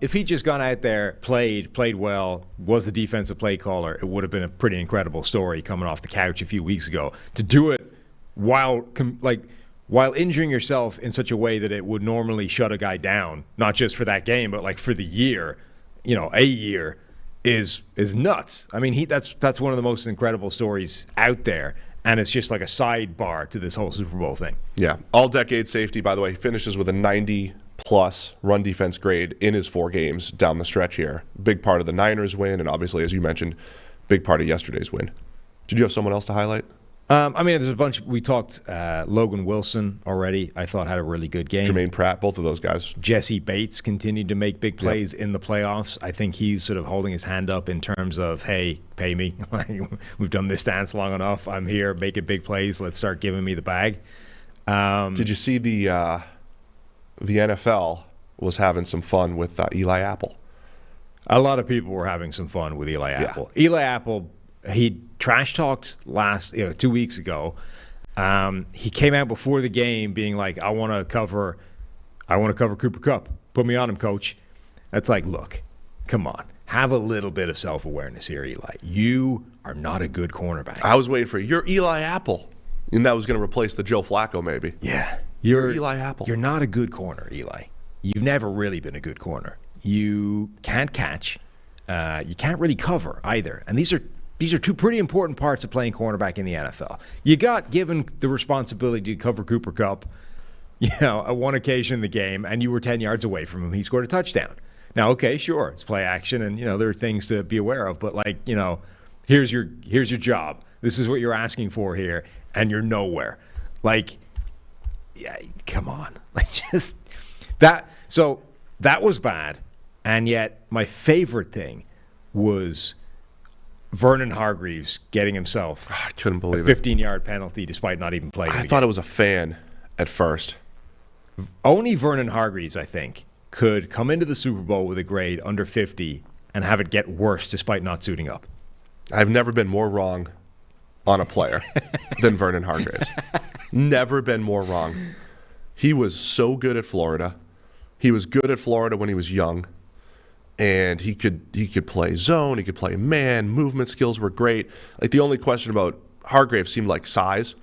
if he'd just gone out there, played well, was the defensive play caller, it would have been a pretty incredible story coming off the couch a few weeks ago. To do it while injuring yourself in such a way that it would normally shut a guy down, not just for that game, but for the year, a year, is nuts. I mean, that's one of the most incredible stories out there, and it's just like a sidebar to this whole Super Bowl thing. Yeah, all-decade safety, by the way. He finishes with a 90-plus run defense grade in his 4 games down the stretch here. Big part of the Niners win, and obviously, as you mentioned, big part of yesterday's win. Did you have someone else to highlight? There's a bunch. We talked Logan Wilson already. I thought had a really good game. Jermaine Pratt, both of those guys. Jesse Bates continued to make big plays in the playoffs. I think he's sort of holding his hand up in terms of, hey, pay me. We've done this dance long enough. I'm here making big plays. Let's start giving me the bag. Did you see the NFL was having some fun with Eli Apple? A lot of people were having some fun with Eli Apple. Yeah. Eli Apple, he trash talked 2 weeks ago. He came out before the game being like, I want to cover I want to cover Cooper Kupp. Put me on him, coach. That's like, look, come on. Have a little bit of self-awareness here, Eli. You are not a good cornerback. I was waiting for you. You're Eli Apple. And that was going to replace the Joe Flacco, maybe. Yeah. You're Eli Apple. You're not a good corner, Eli. You've never really been a good corner. You can't catch. You can't really cover either. And these are two pretty important parts of playing cornerback in the NFL. You got given the responsibility to cover Cooper Kupp, at one occasion in the game, and you were 10 yards away from him. He scored a touchdown. Now, okay, sure, it's play action, and there are things to be aware of. But here's your job. This is what you're asking for here, and you're nowhere. Come on, just that. So that was bad, and yet my favorite thing was Vernon Hargreaves getting himself I couldn't believe a 15-yard penalty despite not even playing. I thought it was a fan at first. Only Vernon Hargreaves, I think, could come into the Super Bowl with a grade under 50 and have it get worse despite not suiting up. I've never been more wrong on a player than Vernon Hargreaves. Never been more wrong. He was so good at Florida. He was good at Florida when he was young. And he could play zone, he could play man, movement skills were great. The only question about Hargreaves seemed like size.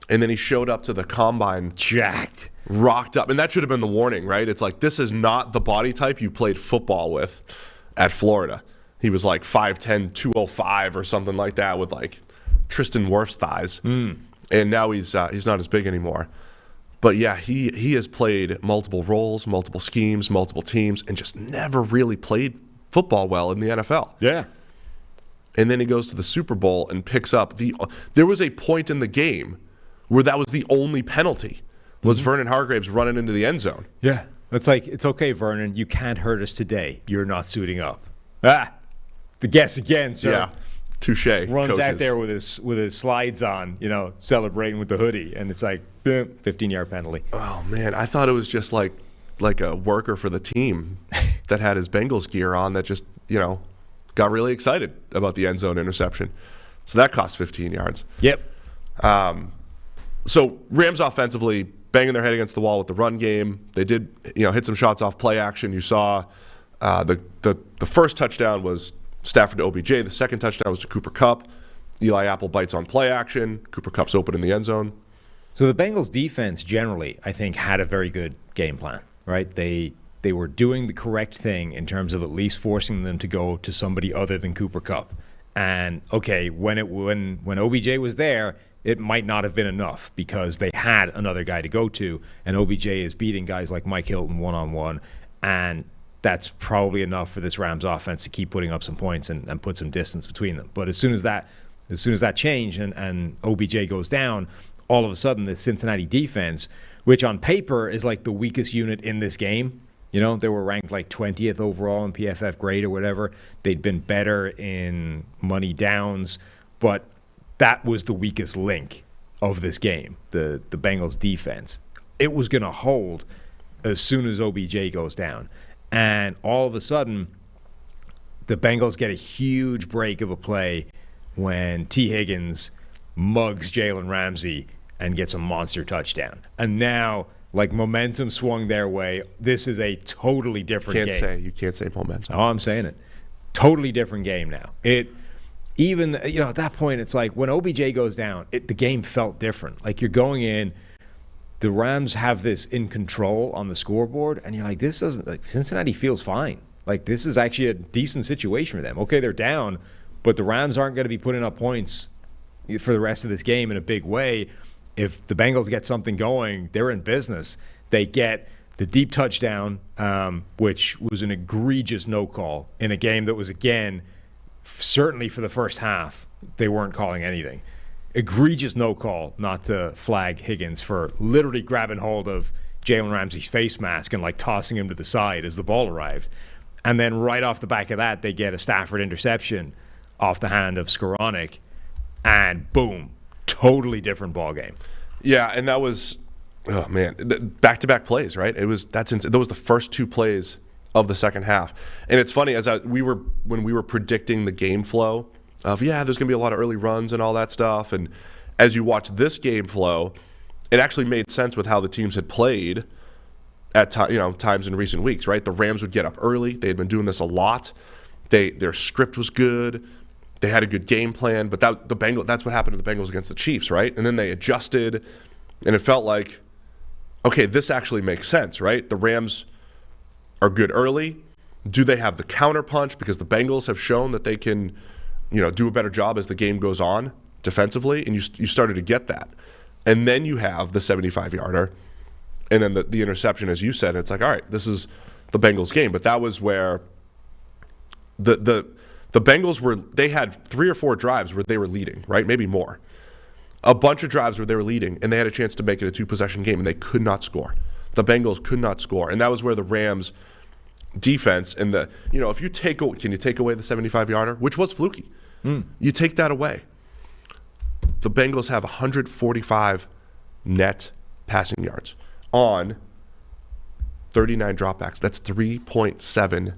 And then he showed up to the combine jacked, rocked up. And that should have been the warning, right? It's like, this is not the body type you played football with at Florida. He was 5'10", 205 or something like that with Tristan Wirf's thighs. And now he's not as big anymore. But yeah, he has played multiple roles, multiple schemes, multiple teams, and just never really played football well in the NFL. Yeah. And then he goes to the Super Bowl and picks up there was a point in the game where that was the only penalty, was Vernon Hargreaves running into the end zone. Yeah. It's it's okay, Vernon, you can't hurt us today. You're not suiting up. The guess again, sir. Yeah. Touche. Runs coaches. out there with his slides on, celebrating with the hoodie, and it's 15-yard penalty. Oh man, I thought it was just like a worker for the team that had his Bengals gear on that just got really excited about the end zone interception. So that cost 15 yards. Yep. So Rams offensively banging their head against the wall with the run game. They did hit some shots off play action. You saw the first touchdown was Stafford to OBJ. The second touchdown was to Cooper Kupp. Eli Apple bites on play action. Cooper Kupp's open in the end zone. So the Bengals defense generally, I think, had a very good game plan, right? They were doing the correct thing in terms of at least forcing them to go to somebody other than Cooper Kupp. And okay, when OBJ was there, it might not have been enough because they had another guy to go to, and OBJ is beating guys like Mike Hilton one-on-one, and that's probably enough for this Rams offense to keep putting up some points and put some distance between them. But as soon as that changed and OBJ goes down, all of a sudden the Cincinnati defense, which on paper is the weakest unit in this game, they were ranked 20th overall in PFF grade or whatever. They'd been better in money downs, but that was the weakest link of this game, the Bengals defense. It was going to hold as soon as OBJ goes down. And all of a sudden, the Bengals get a huge break of a play when T. Higgins mugs Jalen Ramsey and gets a monster touchdown. And now, momentum swung their way. This is a totally different game. You can't say momentum. Oh, I'm saying it. Totally different game now. At that point, it's when OBJ goes down, the game felt different. You're going in, the Rams have this in control on the scoreboard, and you're this doesn't, Cincinnati feels fine. This is actually a decent situation for them. Okay, they're down, but the Rams aren't going to be putting up points for the rest of this game in a big way. If the Bengals get something going, they're in business. They get the deep touchdown, which was an egregious no call in a game that was, again, certainly for the first half, they weren't calling anything. Egregious no call not to flag Higgins for literally grabbing hold of Jalen Ramsey's face mask and tossing him to the side as the ball arrived. And then right off the back of that, they get a Stafford interception off the hand of Skoranek, and boom, totally different ball game. Yeah, and that was, oh man, back-to-back plays, right? Those was the first two plays of the second half. And it's funny, when we were predicting the game flow of, there's going to be a lot of early runs and all that stuff, and as you watch this game flow, it actually made sense with how the teams had played at times in recent weeks, right? The Rams would get up early. They had been doing this a lot. Their script was good. They had a good game plan, but that's what happened to the Bengals against the Chiefs, right? And then they adjusted, and it felt like, okay, this actually makes sense, right? The Rams are good early. Do they have the counter punch? Because the Bengals have shown that they can, do a better job as the game goes on defensively, and you started to get that. And then you have the 75-yarder, and then the interception, as you said. It's like, all right, this is the Bengals game. But that was where the Bengals they had 3 or 4 drives where they were leading, right? Maybe more. A bunch of drives where they were leading, and they had a chance to make it a 2-possession game, and they could not score. The Bengals could not score. And that was where the Rams defense and can you take away the 75-yarder, which was fluky. You take that away. The Bengals have 145 net passing yards on 39 dropbacks. That's 3.7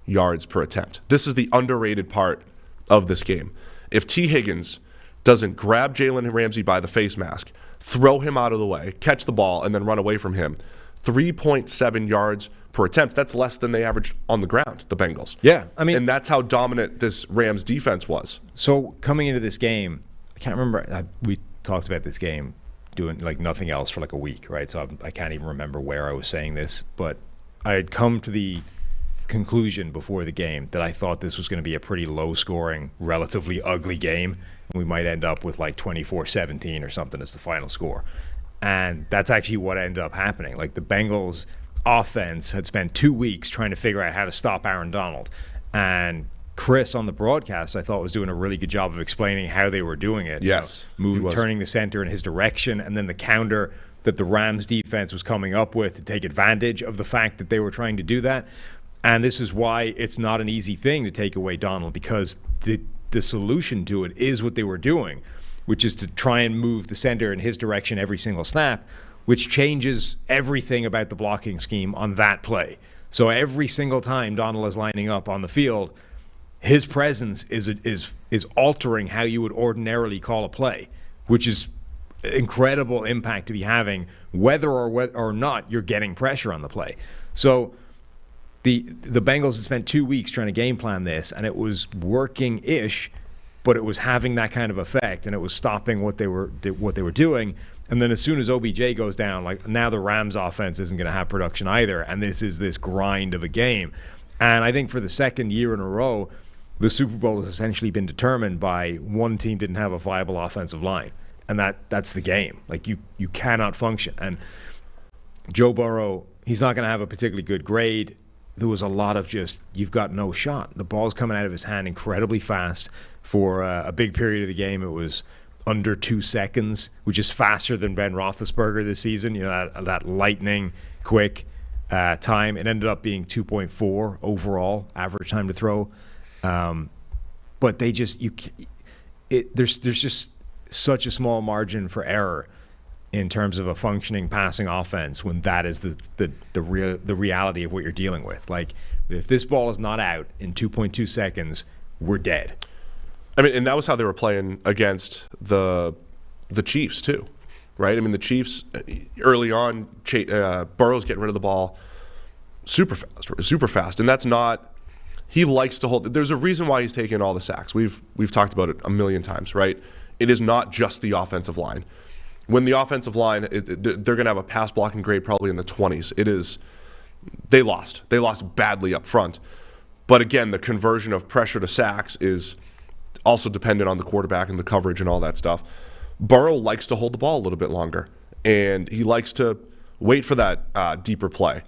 yards per attempt. This is the underrated part of this game. If T. Higgins doesn't grab Jalen Ramsey by the face mask, throw him out of the way, catch the ball, and then run away from him, 3.7 yards per attempt. That's less than they averaged on the ground, the Bengals. Yeah, I mean, and that's how dominant this Rams defense was. So coming into this game, I can't remember. We talked about this game doing like nothing else for like a week, right? So I can't even remember where I was saying this, but I had come to the conclusion before the game that I thought this was going to be a pretty low-scoring, relatively ugly game. We might end up with like 24-17 or something as the final score. And that's actually what ended up happening. Like the Bengals offense had spent 2 weeks trying to figure out how to stop Aaron Donald. And Chris on the broadcast, I thought, was doing a really good job of explaining how they were doing it. Yes. Turning the center in his direction, and then the counter that the Rams defense was coming up with to take advantage of the fact that they were trying to do that. And this is why it's not an easy thing to take away Donald, because the solution to it is what they were doing, which is to try and move the center in his direction every single snap, which changes everything about the blocking scheme on that play. So every single time Donald is lining up on the field, his presence is altering how you would ordinarily call a play, which is incredible impact to be having, whether or not you're getting pressure on the play. So the Bengals had spent 2 weeks trying to game plan this, and it was working-ish, but it was having that kind of effect, and it was stopping what they were doing. And then as soon as OBJ goes down, like now the Rams offense isn't going to have production either, and this is this grind of a game. And I think for the second year in a row, the Super Bowl has essentially been determined by one team didn't have a viable offensive line, and that's the game. Like you cannot function. And Joe Burrow, he's not going to have a particularly good grade. There was a lot of just, you've got no shot. The ball's coming out of his hand incredibly fast. For a big period of the game, it was under 2 seconds, which is faster than Ben Roethlisberger this season. That lightning quick time. It ended up being 2.4 overall average time to throw. But they just there's just such a small margin for error in terms of a functioning passing offense when that is the reality of what you're dealing with. Like if this ball is not out in 2.2 seconds, we're dead. I mean, and that was how they were playing against the Chiefs too, right? I mean, the Chiefs early on, Burrow's getting rid of the ball super fast, and that's not. He likes to hold. There's a reason why he's taking all the sacks. We've talked about it a million times, right? It is not just the offensive line. When the offensive line, they're going to have a pass blocking grade probably in the 20s. It is. They lost badly up front, but again, the conversion of pressure to sacks is also dependent on the quarterback and the coverage and all that stuff. Burrow likes to hold the ball a little bit longer, and he likes to wait for that deeper play.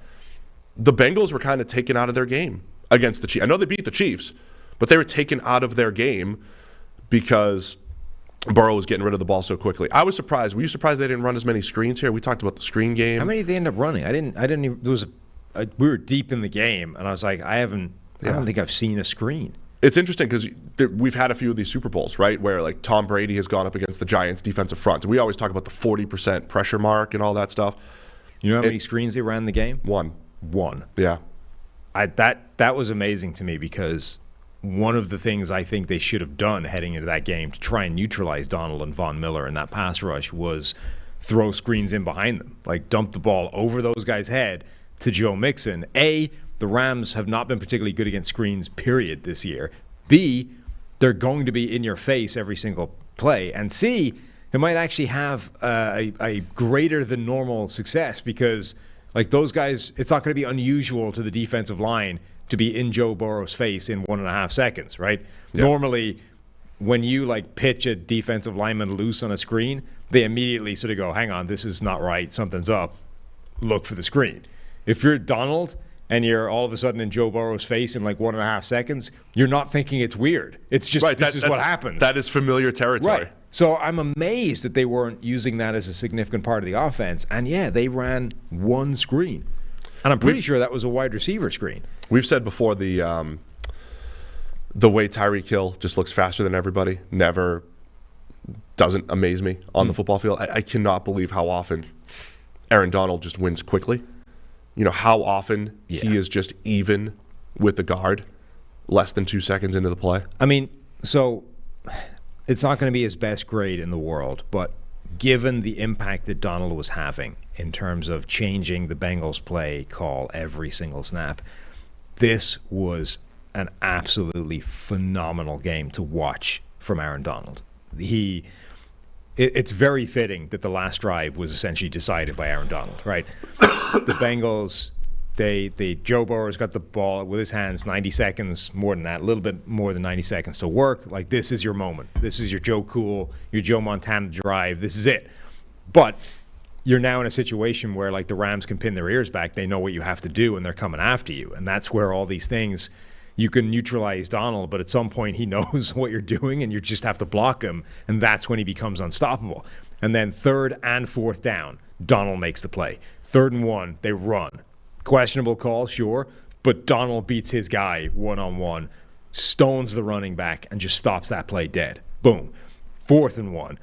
The Bengals were kind of taken out of their game against the Chiefs. I know they beat the Chiefs, but they were taken out of their game because Burrow was getting rid of the ball so quickly. I was surprised. Were you surprised they didn't run as many screens here? We talked about the screen game. How many did they end up running? I didn't even. We were deep in the game, and I was like, I don't think I've seen a screen. It's interesting because we've had a few of these Super Bowls, right, where like Tom Brady has gone up against the Giants' defensive front. And we always talk about the 40% pressure mark and all that stuff. You know how many screens they ran in the game? One. Yeah. That was amazing to me because one of the things I think they should have done heading into that game to try and neutralize Donald and Von Miller in that pass rush was throw screens in behind them. Like dump the ball over those guys' head, to Joe Mixon. A, the Rams have not been particularly good against screens, period, this year. B, they're going to be in your face every single play. And C, it might actually have a greater than normal success because, like, those guys, it's not going to be unusual to the defensive line to be in Joe Burrow's face in 1.5 seconds, right? Yeah. Normally, when you, like, pitch a defensive lineman loose on a screen, they immediately sort of go, hang on, this is not right, something's up, look for the screen. If you're Donald and you're all of a sudden in Joe Burrow's face in like 1.5 seconds, you're not thinking it's weird. It's just right, this is what happens. That is familiar territory. Right. So I'm amazed that they weren't using that as a significant part of the offense. And yeah, they ran one screen. And I'm pretty sure that was a wide receiver screen. We've said before the way Tyreek Hill just looks faster than everybody never doesn't amaze me on the football field. I cannot believe how often Aaron Donald just wins quickly. You know, how often he is just even with the guard less than 2 seconds into the play. I mean, so it's not going to be his best grade in the world, but given the impact that Donald was having in terms of changing the Bengals play call every single snap, this was an absolutely phenomenal game to watch from Aaron Donald. It's very fitting that the last drive was essentially decided by Aaron Donald, right? The Bengals, Joe Burrow's got the ball with his hands, 90 seconds, more than that, a little bit more than 90 seconds to work. Like, this is your moment. This is your Joe Cool, your Joe Montana drive. This is it. But you're now in a situation where, like, the Rams can pin their ears back. They know what you have to do, and they're coming after you. And that's where all these things, you can neutralize Donald, but at some point he knows what you're doing, and you just have to block him, and that's when he becomes unstoppable. And then 3rd and 4th down, Donald makes the play. 3rd and 1, they run. Questionable call, sure, but Donald beats his guy one-on-one, stones the running back, and just stops that play dead. Boom. 4th and 1,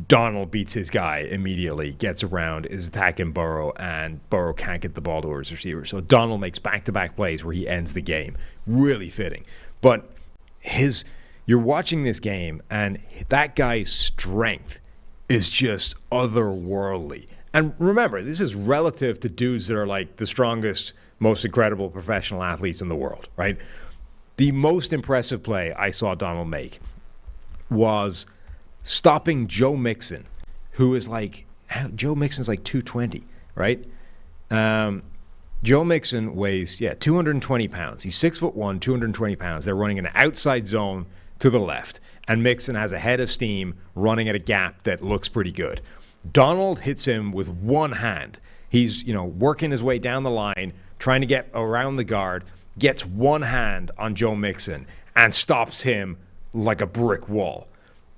Donald beats his guy immediately, gets around, is attacking Burrow, and Burrow can't get the ball to his receiver. So Donald makes back-to-back plays where he ends the game. Really fitting. But you're watching this game, and that guy's strength is just otherworldly. And remember, this is relative to dudes that are like the strongest, most incredible professional athletes in the world, right? The most impressive play I saw Donald make was stopping Joe Mixon, who is like, Joe Mixon's like 220, right? Joe Mixon weighs, 220 pounds. He's 6'1", 220 pounds. They're running an outside zone to the left, and Mixon has a head of steam running at a gap that looks pretty good. Donald hits him with one hand. He's, working his way down the line, trying to get around the guard, gets one hand on Joe Mixon, and stops him like a brick wall.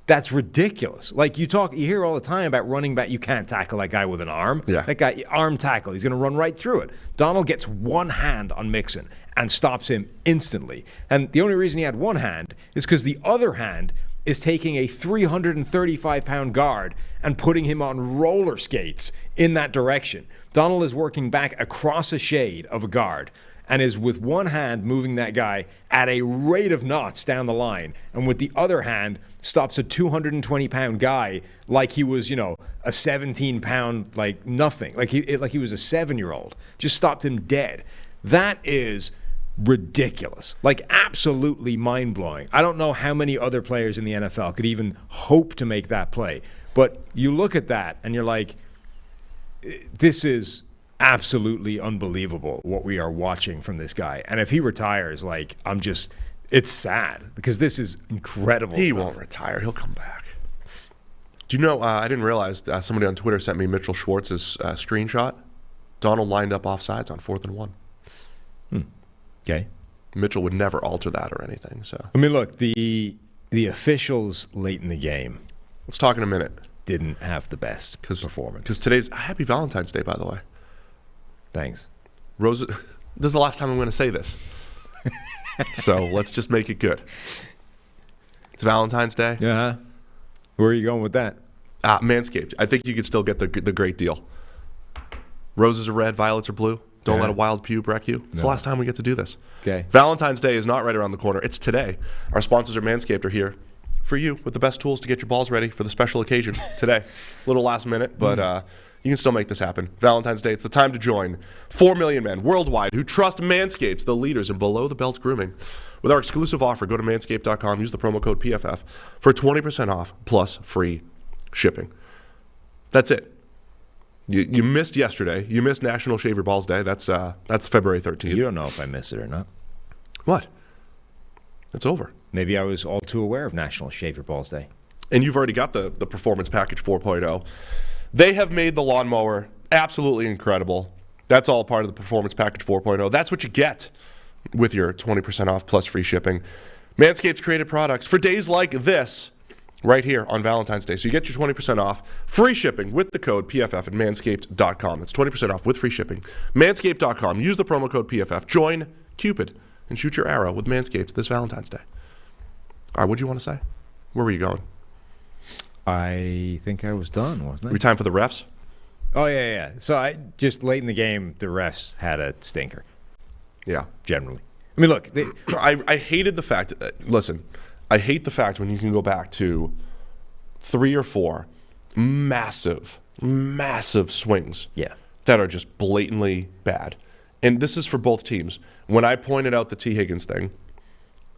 That's ridiculous. Like, you hear all the time about running back, you can't tackle that guy with an arm. Yeah. That guy, arm tackle, he's going to run right through it. Donald gets one hand on Mixon and stops him instantly. And the only reason he had one hand is because the other hand is taking a 335-pound guard and putting him on roller skates in that direction. Donald is working back across a shade of a guard and is with one hand moving that guy at a rate of knots down the line, and with the other hand stops a 220-pound guy like he was, a 17-pound, like nothing, like he was a 7-year-old. Just stopped him dead. That is ridiculous, like absolutely mind-blowing. I don't know how many other players in the NFL could even hope to make that play, but you look at that and you're like, this is absolutely unbelievable what we are watching from this guy. And if he retires, like, it's sad because this is incredible He stuff. won't retire. He'll come back. Do you know, I didn't realize somebody on Twitter sent me Mitchell Schwartz's screenshot. Donald lined up offsides on 4th and 1. Okay. Mitchell would never alter that or anything. So I mean, look, the officials late in the game, let's talk in a minute, didn't have the best performance. Because today's Happy Valentine's Day, by the way. Thanks. Rose, this is the last time I'm going to say this. So let's just make it good. It's Valentine's Day. Yeah. Where are you going with that? Manscaped. I think you could still get the great deal. Roses are red, violets are blue. Don't let a wild pube wreck you. It's the last time we get to do this. Okay. Valentine's Day is not right around the corner. It's today. Our sponsors at Manscaped are here for you with the best tools to get your balls ready for the special occasion today. A little last minute, but You can still make this happen. Valentine's Day, it's the time to join 4 million men worldwide who trust Manscaped, the leaders in below-the-belt grooming. With our exclusive offer, go to manscaped.com, use the promo code PFF for 20% off plus free shipping. That's it. You missed yesterday. You missed National Shave Your Balls Day. That's February 13th. You don't know if I missed it or not. What? It's over. Maybe I was all too aware of National Shave Your Balls Day. And you've already got the Performance Package 4.0. They have made the lawnmower absolutely incredible. That's all part of the Performance Package 4.0. That's what you get with your 20% off plus free shipping. Manscaped's created products for days like this right here on Valentine's Day. So you get your 20% off, free shipping with the code PFF at manscaped.com. That's 20% off with free shipping. Manscaped.com. Use the promo code PFF. Join Cupid and shoot your arrow with Manscaped this Valentine's Day. All right, what do you want to say? Where were you going? I think I was done, wasn't I? Were you time for the refs? Oh, yeah. So I just late in the game, the refs had a stinker. Yeah. Generally. I mean, look. I hated the fact, listen, I hate the fact when you can go back to 3 or 4 massive swings that are just blatantly bad. And this is for both teams. When I pointed out the T. Higgins thing,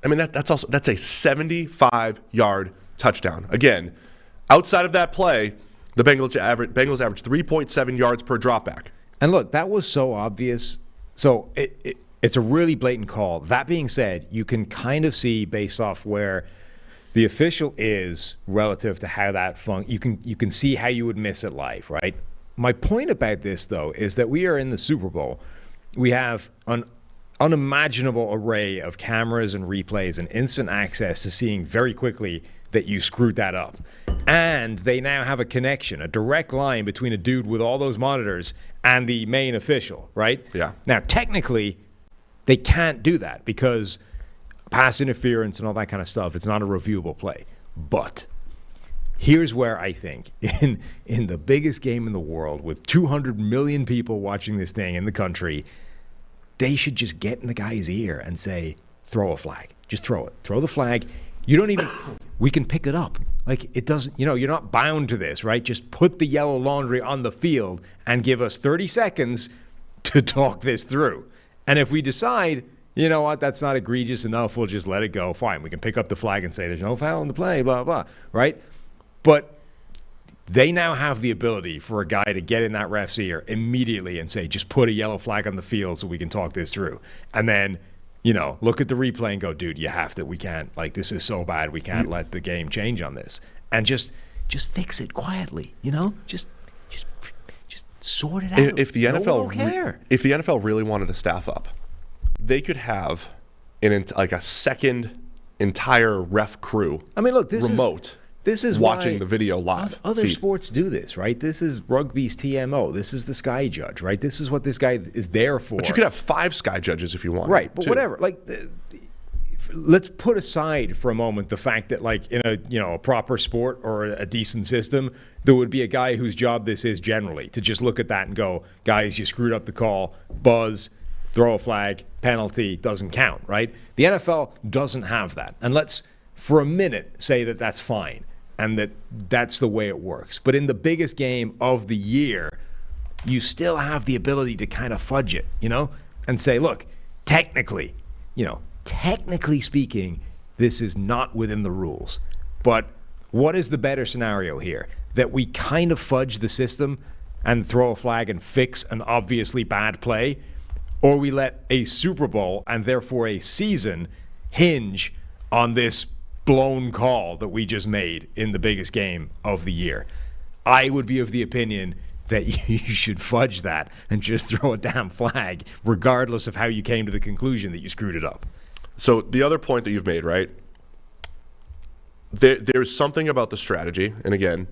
I mean, that's a 75-yard touchdown. Again, outside of that play, the Bengals averaged 3.7 yards per dropback. And look, that was so obvious. So it's a really blatant call. That being said, you can kind of see based off where the official is relative to how that you can see how you would miss it live, right? My point about this, though, is that we are in the Super Bowl. We have an unimaginable array of cameras and replays and instant access to seeing very quickly that you screwed that up. And they now have a connection, a direct line between a dude with all those monitors and the main official, right? Yeah. Now, technically, they can't do that because pass interference and all that kind of stuff, it's not a reviewable play. But here's where I think, in the biggest game in the world, with 200 million people watching this thing in the country, they should just get in the guy's ear and say, throw a flag. Just throw it. Throw the flag. You don't even, we can pick it up. Like, it doesn't, you're not bound to this, right? Just put the yellow laundry on the field and give us 30 seconds to talk this through. And if we decide, you know what, that's not egregious enough, we'll just let it go. Fine, we can pick up the flag and say there's no foul in the play, blah, blah, right? But they now have the ability for a guy to get in that ref's ear immediately and say, just put a yellow flag on the field so we can talk this through. And then, look at the replay and go, dude, you have to, we can't, this is so bad, we can't let the game change on this. And just fix it quietly, just sort it out. If the NFL if the NFL really wanted to staff up, they could have a second entire ref crew. I mean, look, this is watching the video live. Other sports do this, right? This is rugby's TMO. This is the Sky Judge, right? This is what this guy is there for. But you could have 5 Sky Judges if you want. Right, but whatever. Let's put aside for a moment the fact that, in a proper sport or a decent system, there would be a guy whose job this is generally to just look at that and go, guys, you screwed up the call, buzz, throw a flag, penalty, doesn't count, right? The NFL doesn't have that. And let's, for a minute, say that that's fine and that's the way it works. But in the biggest game of the year, you still have the ability to kind of fudge it, and say, look, technically speaking, this is not within the rules. But what is the better scenario here? That we kind of fudge the system and throw a flag and fix an obviously bad play, or we let a Super Bowl and therefore a season hinge on this blown call that we just made in the biggest game of the year? I would be of the opinion that you should fudge that and just throw a damn flag, regardless of how you came to the conclusion that you screwed it up. So the other point that you've made, right? There's something about the strategy, and again,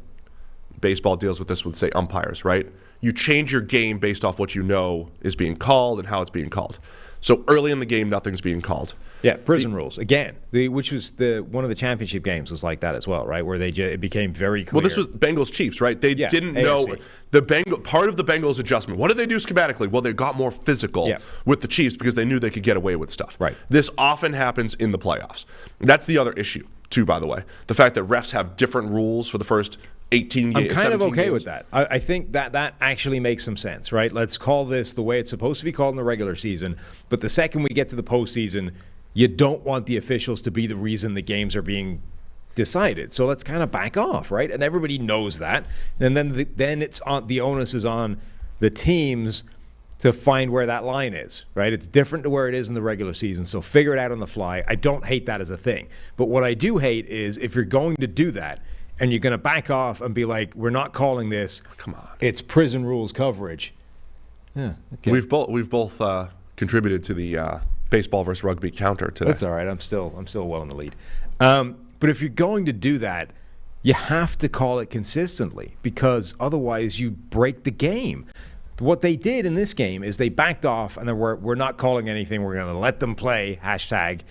baseball deals with this with, say, umpires, right? You change your game based off what you know is being called and how it's being called. So early in the game, nothing's being called. Yeah, prison rules again. Which was one of the championship games was like that as well, right? Where it became very clear. Well, this was Bengals Chiefs, right? They didn't know part of the Bengals adjustment. What did they do schematically? Well, they got more physical with the Chiefs because they knew they could get away with stuff. Right. This often happens in the playoffs. That's the other issue, too, by the way. The fact that refs have different rules for the first 18 games. I'm kind of okay with that. I think that actually makes some sense, right? Let's call this the way it's supposed to be called in the regular season. But the second we get to the postseason, you don't want the officials to be the reason the games are being decided. So let's kind of back off, right? And everybody knows that. And then it's on, the onus is on the teams to find where that line is, right? It's different to where it is in the regular season, so figure it out on the fly. I don't hate that as a thing. But what I do hate is if you're going to do that and you're going to back off and be like, we're not calling this. Come on. It's prison rules coverage. Yeah. Okay. We've both contributed to the baseball versus rugby counter today. That's all right. I'm still well in the lead. But if you're going to do that, you have to call it consistently because otherwise you break the game. What they did in this game is they backed off and then we're not calling anything. We're going to let them play, hashtag.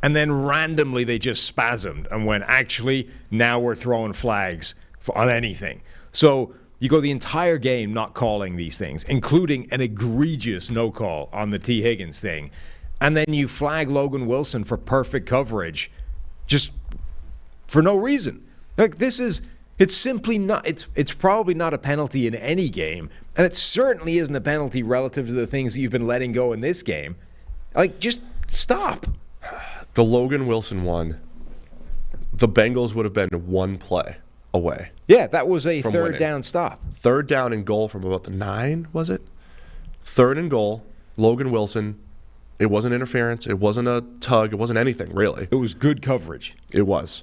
And then randomly they just spasmed and went, actually, now we're throwing flags on anything. So you go the entire game not calling these things, including an egregious no call on the T. Higgins thing. And then you flag Logan Wilson for perfect coverage just for no reason. Like it's simply not, it's probably not a penalty in any game. And it certainly isn't a penalty relative to the things that you've been letting go in this game. Like, just stop. The Logan Wilson one, the Bengals would have been one play away. Yeah, that was a third down stop. Third down and goal from about the 9, was it? Third and goal, Logan Wilson. It wasn't interference. It wasn't a tug. It wasn't anything, really. It was good coverage. It was.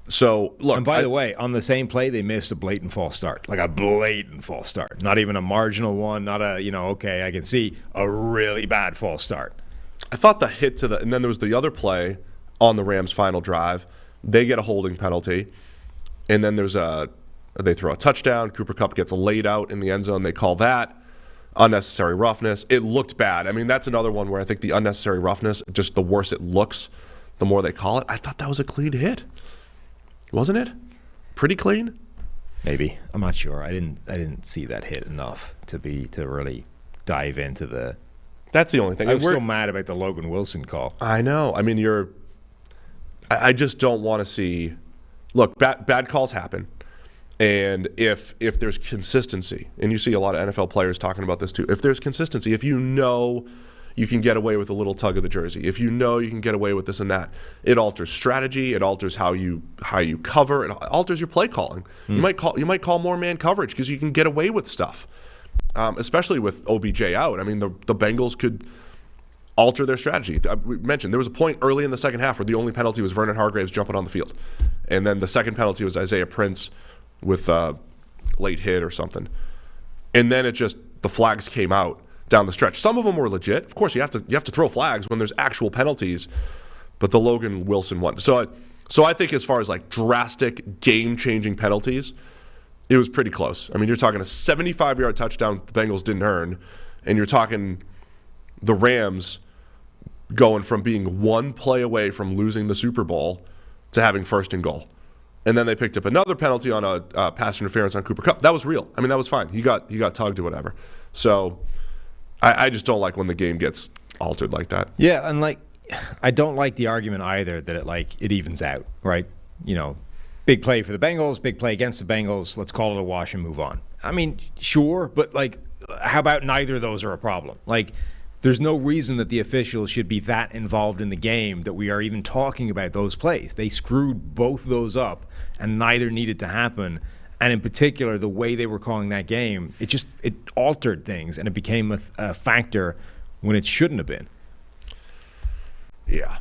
So, look. And by the way, on the same play, they missed a blatant false start. Like a blatant false start. Not even a marginal one. Not a, okay, I can see a really bad false start. I thought the hit to and then there was the other play on the Rams' final drive. They get a holding penalty. And then they throw a touchdown. Cooper Kupp gets laid out in the end zone. They call that unnecessary roughness. It looked bad. I mean, that's another one where I think the unnecessary roughness, just the worse it looks, the more they call it. I thought that was a clean hit. Wasn't it? Pretty clean? Maybe. I'm not sure. I didn't see that hit enough to really dive into the. That's the only thing. I'm so mad about the Logan Wilson call. I know. I mean, I just don't want to see. Look, bad calls happen, and if there's consistency, and you see a lot of NFL players talking about this too. If there's consistency, if you know you can get away with a little tug of the jersey, if you know you can get away with this and that, it alters strategy. It alters how you cover. It alters your play calling. You might call more man coverage because you can get away with stuff. Especially with OBJ out. I mean, the Bengals could alter their strategy. We mentioned there was a point early in the second half where the only penalty was Vernon Hargreaves jumping on the field. And then the second penalty was Isaiah Prince with a late hit or something. And then the flags came out down the stretch. Some of them were legit. Of course, you have to throw flags when there's actual penalties, but the Logan Wilson one. So I think as far as like drastic game-changing penalties, it was pretty close. I mean, you're talking a 75-yard touchdown the Bengals didn't earn, and you're talking the Rams going from being one play away from losing the Super Bowl to having first and goal. And then they picked up another penalty on a pass interference on Cooper Kupp. That was real. I mean, that was fine. He got tugged or whatever. So I just don't like when the game gets altered like that. Yeah, and I don't like the argument either that it evens out, right? Big play for the Bengals, big play against the Bengals. Let's call it a wash and move on. I mean, sure, but how about neither of those are a problem? There's no reason that the officials should be that involved in the game that we are even talking about those plays. They screwed both those up, and neither needed to happen. And in particular, the way they were calling that game, it altered things, and it became a factor when it shouldn't have been. Yeah.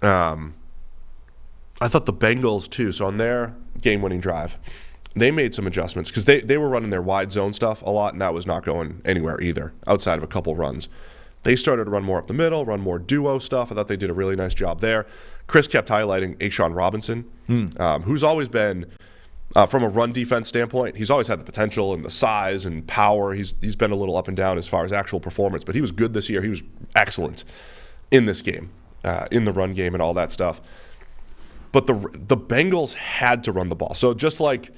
I thought the Bengals, too, so on their game-winning drive, they made some adjustments because they were running their wide zone stuff a lot, and that was not going anywhere either outside of a couple runs. They started to run more up the middle, run more duo stuff. I thought they did a really nice job there. Chris kept highlighting A'Shawn Robinson, who's always been, from a run defense standpoint, he's always had the potential and the size and power. He's been a little up and down as far as actual performance, but he was good this year. He was excellent in this game, in the run game and all that stuff. But the Bengals had to run the ball. So just like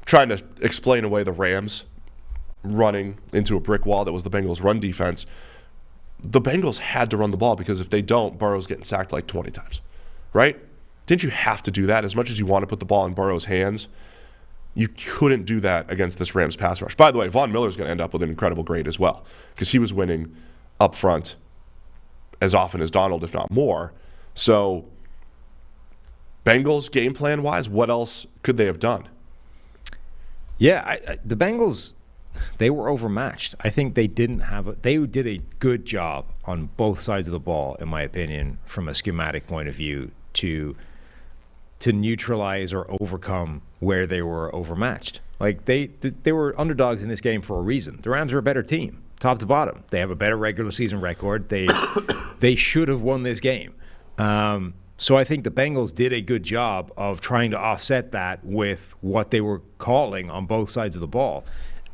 trying to explain away the Rams running into a brick wall that was the Bengals' run defense, the Bengals had to run the ball because if they don't, Burrow's getting sacked like 20 times, right? didn't you have to do that? As much as you want to put the ball in Burrow's hands, you couldn't do that against this Rams pass rush. By the way, Von Miller's going to end up with an incredible grade as well, because he was winning up front as often as Donald, if not more. So Bengals, game plan-wise, what else could they have done? Yeah, the Bengals, they were overmatched. I think they did a good job on both sides of the ball, in my opinion, from a schematic point of view, to neutralize or overcome where they were overmatched. Like they were underdogs in this game for a reason. The Rams are a better team, top to bottom. They have a better regular season record. They should have won this game. So I think the Bengals did a good job of trying to offset that with what they were calling on both sides of the ball.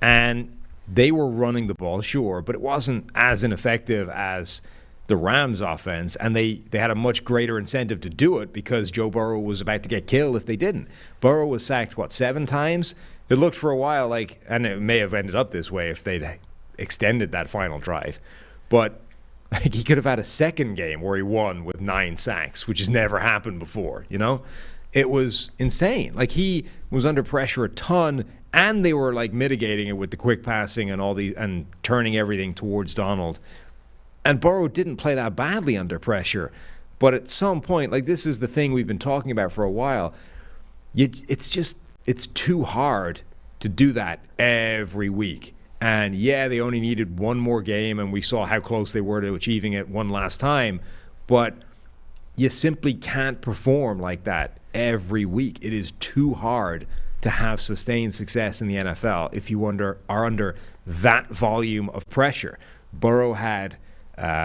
And they were running the ball, sure, but it wasn't as ineffective as the Rams offense, and they had a much greater incentive to do it because Joe Burrow was about to get killed if they didn't. Burrow was sacked, 7 times? It looked for a while like, and it may have ended up this way if they'd extended that final drive, but like he could have had a second game where he won with 9 sacks, which has never happened before, you know? It was insane. Like he was under pressure a ton, and they were like mitigating it with the quick passing and all these and turning everything towards Donald. And Burrow didn't play that badly under pressure. But at some point, like this is the thing we've been talking about for a while, it's too hard to do that every week. And yeah, they only needed one more game, and we saw how close they were to achieving it one last time. But you simply can't perform like that every week. It is too hard to have sustained success in the NFL if you are under that volume of pressure. Burrow had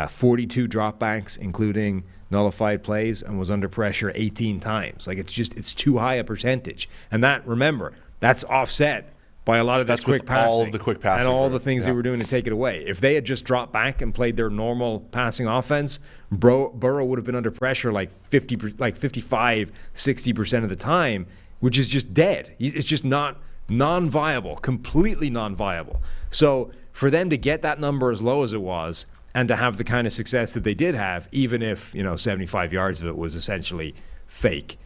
42 dropbacks, including nullified plays, and was under pressure 18 times. Like it's too high a percentage. And that, remember, that's offset by a lot of this quick passing. All of the quick passing. And all the things they were doing to take it away. If they had just dropped back and played their normal passing offense, Burrow would have been under pressure like 55, 60% of the time, which is just dead. It's just not non-viable, completely non-viable. So for them to get that number as low as it was and to have the kind of success that they did have, even if 75 yards of it was essentially fake,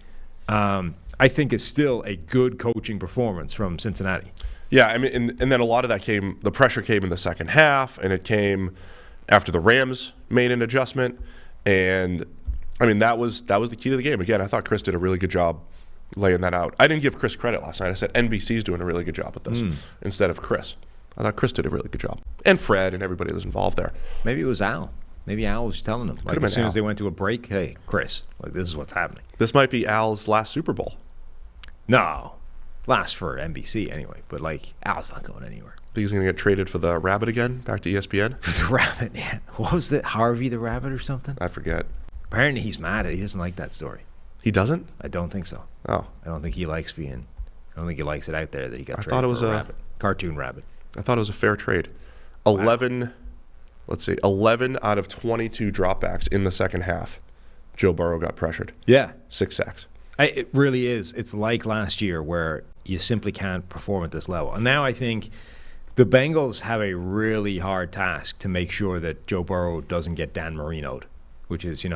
I think is still a good coaching performance from Cincinnati. Yeah, I mean, and then a lot of that the pressure came in the second half, and it came after the Rams made an adjustment. And I mean, that was the key to the game. Again, I thought Chris did a really good job laying that out. I didn't give Chris credit last night. I said NBC's doing a really good job with this instead of Chris. I thought Chris did a really good job. And Fred and everybody that was involved there. Maybe it was Al. Maybe Al was telling them. Like as soon as they went to a break, hey, Chris, like this is what's happening. This might be Al's last Super Bowl. No. Last for NBC anyway. But like Al's not going anywhere. Think he's going to get traded for the Rabbit again, back to ESPN? For the Rabbit, yeah. What was that? Harvey the Rabbit or something? I forget. Apparently he's mad at it. He doesn't like that story. He doesn't? I don't think so. Oh. I don't think he likes it out there that he got traded thought it was for a rabbit. Cartoon rabbit. I thought it was a fair trade. 11 out of 22 dropbacks in the second half. Joe Burrow got pressured. Yeah. 6 sacks. It really is. It's like last year where you simply can't perform at this level. And now I think the Bengals have a really hard task to make sure that Joe Burrow doesn't get Dan Marino'd, which is,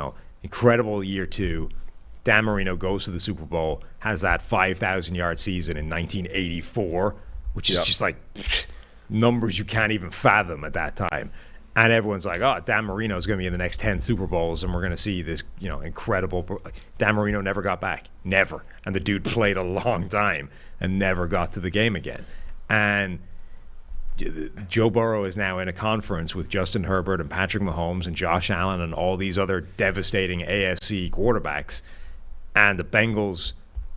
incredible year 2. Dan Marino goes to the Super Bowl, has that 5,000-yard season in 1984, which is just like numbers you can't even fathom at that time. And everyone's like, oh, Dan Marino is going to be in the next 10 Super Bowls, and we're going to see this, incredible. Dan Marino never got back. Never. And the dude played a long time and never got to the game again. And Joe Burrow is now in a conference with Justin Herbert and Patrick Mahomes and Josh Allen and all these other devastating AFC quarterbacks. And the Bengals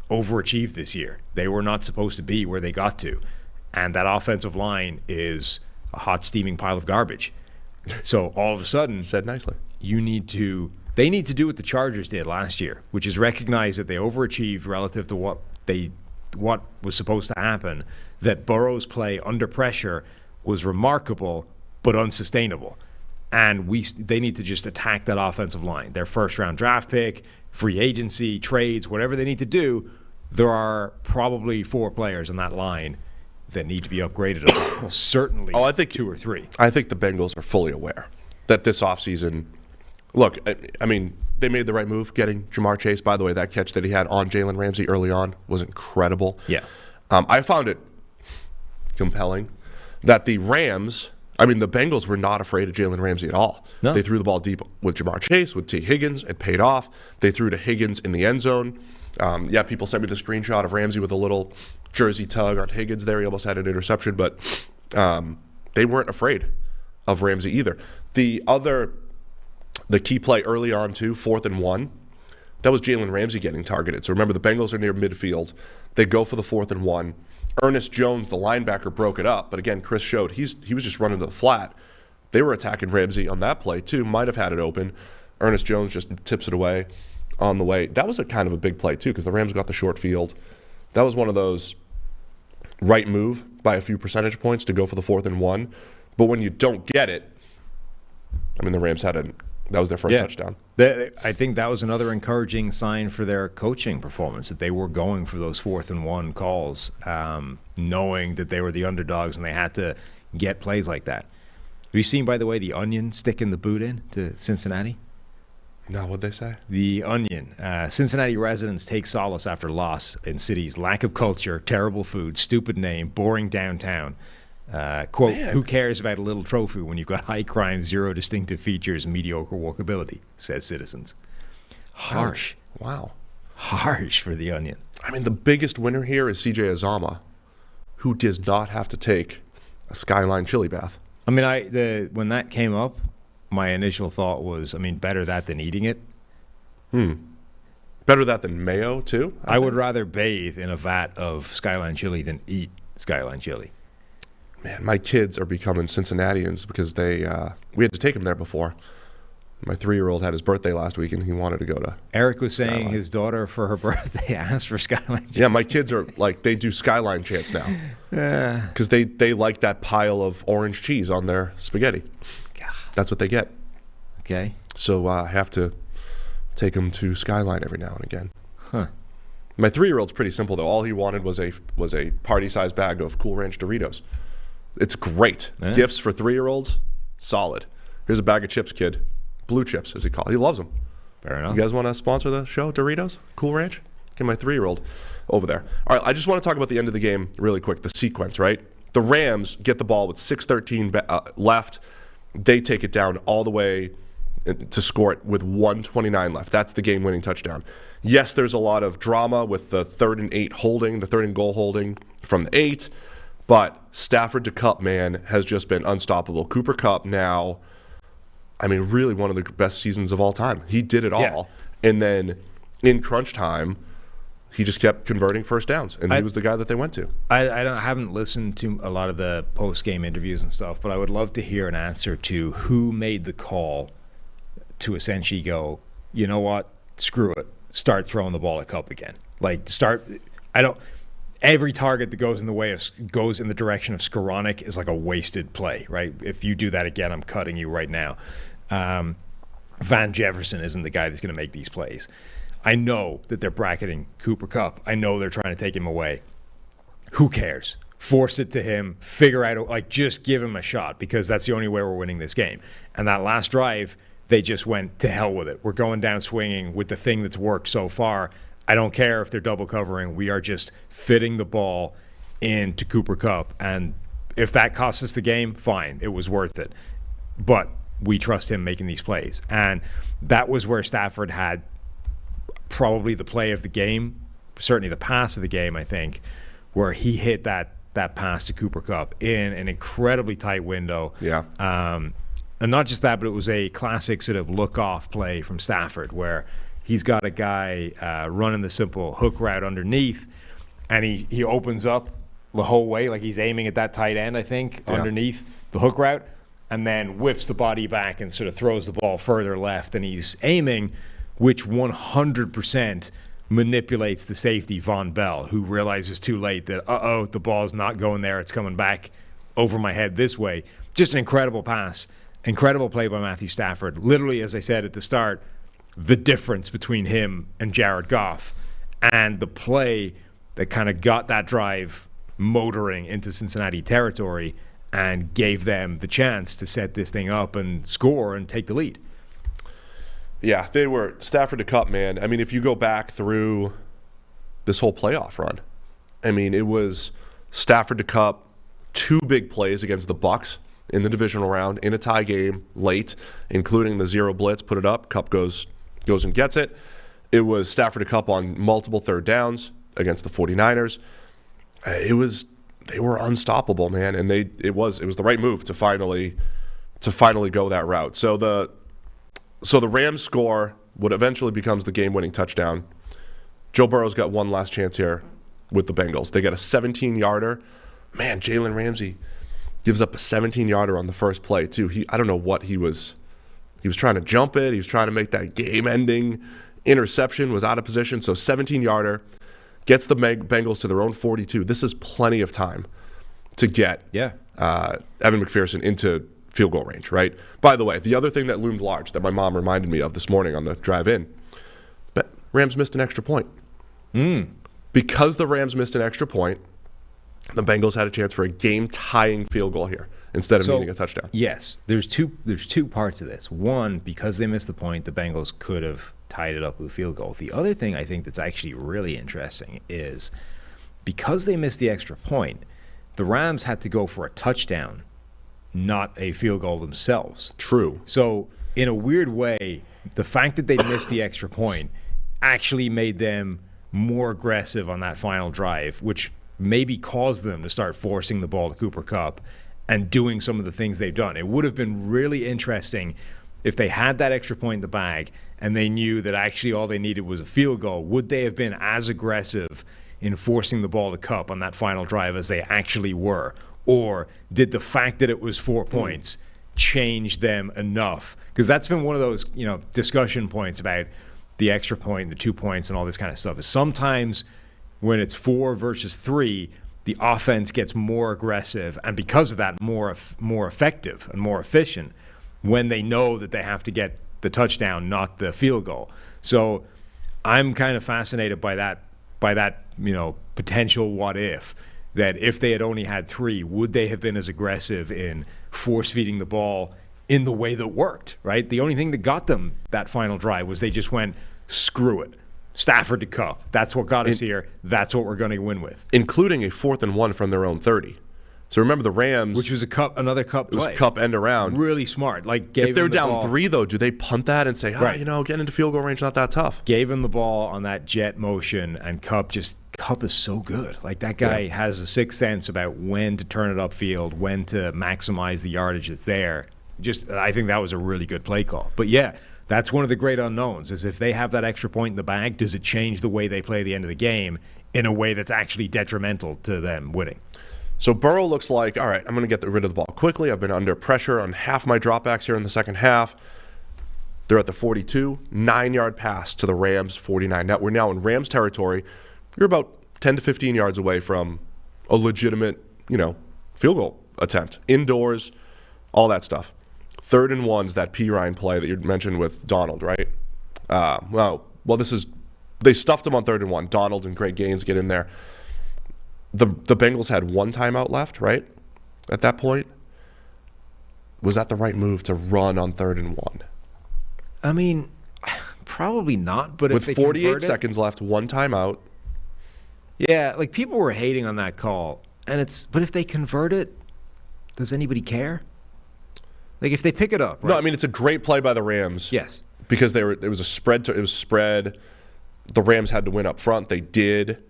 overachieved this year. They were not supposed to be where they got to. And that offensive line is a hot, steaming pile of garbage. So all of a sudden, said nicely, they need to do what the Chargers did last year, which is recognize that they overachieved relative to what was supposed to happen, that Burrow's play under pressure was remarkable but unsustainable. And they need to just attack that offensive line. Their first-round draft pick, free agency, trades, whatever they need to do, there are probably 4 players on that line that need to be upgraded. Certainly I think 2 or 3. I think the Bengals are fully aware that this offseason, look, I mean, they made the right move getting Jamar Chase. By the way, that catch that he had on Jalen Ramsey early on was incredible. Yeah. I found it compelling that the Bengals were not afraid of Jalen Ramsey at all. No. They threw the ball deep with Jamar Chase, with T. Higgins. It paid off. They threw to Higgins in the end zone. People sent me the screenshot of Ramsey with a little jersey tug on Higgins there. He almost had an interception, but they weren't afraid of Ramsey either. The key play early on, too, 4th and 1, that was Jalen Ramsey getting targeted. So remember, the Bengals are near midfield. They go for the 4th and 1. Ernest Jones, the linebacker, broke it up. But again, Chris showed he was just running to the flat. They were attacking Ramsey on that play, too. Might have had it open. Ernest Jones just tips it away on the way. That was a kind of a big play, too, because the Rams got the short field. That was one of those right move by a few percentage points to go for the 4th and 1. But when you don't get it, the Rams that was their first touchdown. I think that was another encouraging sign for their coaching performance, that they were going for those 4th and 1 calls, knowing that they were the underdogs and they had to get plays like that. Have you seen, by the way, the Onion sticking the boot in to Cincinnati? No, what'd they say? The Onion. Cincinnati residents take solace after loss in city's lack of culture, terrible food, stupid name, boring downtown. Quote, who cares about a little trophy when you've got high crime, 0 distinctive features, mediocre walkability, says citizens. Harsh. Wow. Harsh for the Onion. The biggest winner here is CJ Uzomah, who does not have to take a Skyline chili bath. When that came up, my initial thought was, better that than eating it. Better that than mayo, too? I would rather bathe in a vat of Skyline chili than eat Skyline chili. Man, my kids are becoming Cincinnatians because we had to take them there before. My 3-year-old had his birthday last week, and he wanted to go to Eric was saying Skyline. His daughter, for her birthday, asked for Skyline. Yeah, my kids are they do Skyline chants now because they like that pile of orange cheese on their spaghetti. God. That's what they get. Okay. So I have to take them to Skyline every now and again. Huh. My 3-year-old's pretty simple, though. All he wanted was a party-sized bag of Cool Ranch Doritos. It's great. Yeah. Gifts for 3-year-olds, solid. Here's a bag of chips, kid. Blue chips, as he calls it. He loves them. Fair enough. You guys want to sponsor the show, Doritos? Cool Ranch? Get my 3-year-old over there. All right, I just want to talk about the end of the game really quick, the sequence, right? The Rams get the ball with 6:13 left. They take it down all the way to score it with 1:29 left. That's the game-winning touchdown. Yes, there's a lot of drama with the 3rd and 8 holding, the 3rd and goal holding from the 8. But Stafford to Kupp, man, has just been unstoppable. Cooper Kupp now, really one of the best seasons of all time. He did it all. Yeah. And then in crunch time, he just kept converting first downs. And he was the guy that they went to. I haven't listened to a lot of the post-game interviews and stuff, but I would love to hear an answer to who made the call to essentially go, you know what, screw it, start throwing the ball at Kupp again. Every target that goes in the direction of Skoranek is like a wasted play, right? If you do that again, I'm cutting you right now. Van Jefferson isn't the guy that's going to make these plays. I know that they're bracketing Cooper Kupp. I know they're trying to take him away. Who cares? Force it to him. Figure out, just give him a shot, because that's the only way we're winning this game. And that last drive, they just went to hell with it. We're going down swinging with the thing that's worked so far. I don't care if they're double covering. We are just fitting the ball into Cooper Kupp. And if that costs us the game, fine. It was worth it. But we trust him making these plays. And that was where Stafford had probably the play of the game, certainly the pass of the game, I think, where he hit that pass to Cooper Kupp in an incredibly tight window. Yeah. And not just that, but it was a classic sort of look-off play from Stafford where he's got a guy running the simple hook route underneath, and he opens up the whole way, like he's aiming at that tight end, I think, underneath the hook route, and then whips the body back and sort of throws the ball further left than he's aiming, which 100% manipulates the safety, Von Bell, who realizes too late that, the ball's not going there. It's coming back over my head this way. Just an incredible pass. Incredible play by Matthew Stafford. Literally, as I said at the start, the difference between him and Jared Goff, and the play that kind of got that drive motoring into Cincinnati territory and gave them the chance to set this thing up and score and take the lead. Yeah, they were Stafford to Kupp, man. I mean, if you go back through this whole playoff run, I mean, it was Stafford to Kupp, 2 big plays against the Bucs in the divisional round in a tie game late, including the 0 blitz, put it up, Kupp goes and gets it. It was Stafford to Kupp on multiple third downs against the 49ers. They were unstoppable, man, and it was the right move to finally go that route. So the Rams score what eventually becomes the game-winning touchdown. Joe Burrow's got one last chance here with the Bengals. They got a 17-yarder. Man, Jalen Ramsey gives up a 17-yarder on the first play too. I don't know what he was trying to jump it. He was trying to make that game-ending interception, was out of position. So 17-yarder, gets the Bengals to their own 42. This is plenty of time to get Evan McPherson into field goal range, right? By the way, the other thing that loomed large that my mom reminded me of this morning on the drive in, but Rams missed an extra point. Because the Rams missed an extra point, the Bengals had a chance for a game-tying field goal here instead of needing a touchdown. Yes, there's two parts of this. One, because they missed the point, the Bengals could have tied it up with a field goal. The other thing I think that's actually really interesting is because they missed the extra point, the Rams had to go for a touchdown, not a field goal themselves. True. So in a weird way, the fact that they missed the extra point actually made them more aggressive on that final drive, which maybe caused them to start forcing the ball to Cooper Kupp and doing some of the things they've done. It would have been really interesting if they had that extra point in the bag and they knew that actually all they needed was a field goal. Would they have been as aggressive in forcing the ball to Kupp on that final drive as they actually were? Or did the fact that it was 4 points change them enough? Because that's been one of those, discussion points about the extra point, the 2 points, and all this kind of stuff. Is sometimes when it's 4 versus 3, the offense gets more aggressive, and because of that, more effective and more efficient when they know that they have to get the touchdown, not the field goal. So I'm kind of fascinated by that potential what if. That if they had only had 3, would they have been as aggressive in force-feeding the ball in the way that worked, right? The only thing that got them that final drive was they just went, screw it. Stafford to Kupp. That's what got us here. That's what we're going to win with. Including a 4th and 1 from their own 30. So remember the Rams. Which was another Kupp play. It was Kupp end around. Really smart. If they're down 3, though, do they punt that and say, getting into field goal range not that tough? Gave him the ball on that jet motion, and Kupp is so good. Like, that guy has a sixth sense about when to turn it upfield, when to maximize the yardage that's there. I think that was a really good play call. But yeah, that's one of the great unknowns, is if they have that extra point in the bag, does it change the way they play the end of the game in a way that's actually detrimental to them winning? So Burrow looks like, all right, I'm going to get rid of the ball quickly. I've been under pressure on half my dropbacks here in the second half. They're at the 42, 9-yard pass to the Rams, 49. Now we're now in Rams territory. You're about 10 to 15 yards away from a legitimate, field goal attempt. Indoors, all that stuff. 3rd and 1's that P. Ryan play that you mentioned with Donald, right? They stuffed him on 3rd and 1. Donald and Greg Gaines get in there. The Bengals had 1 timeout left, right? At that point. Was that the right move to run on 3rd and 1? I mean, probably not, but with 48 seconds left, 1 timeout. Yeah, like people were hating on that call. But if they convert it, does anybody care? Like if they pick it up, right? No, I mean it's a great play by the Rams. Yes. Because it was spread. The Rams had to win up front. They did.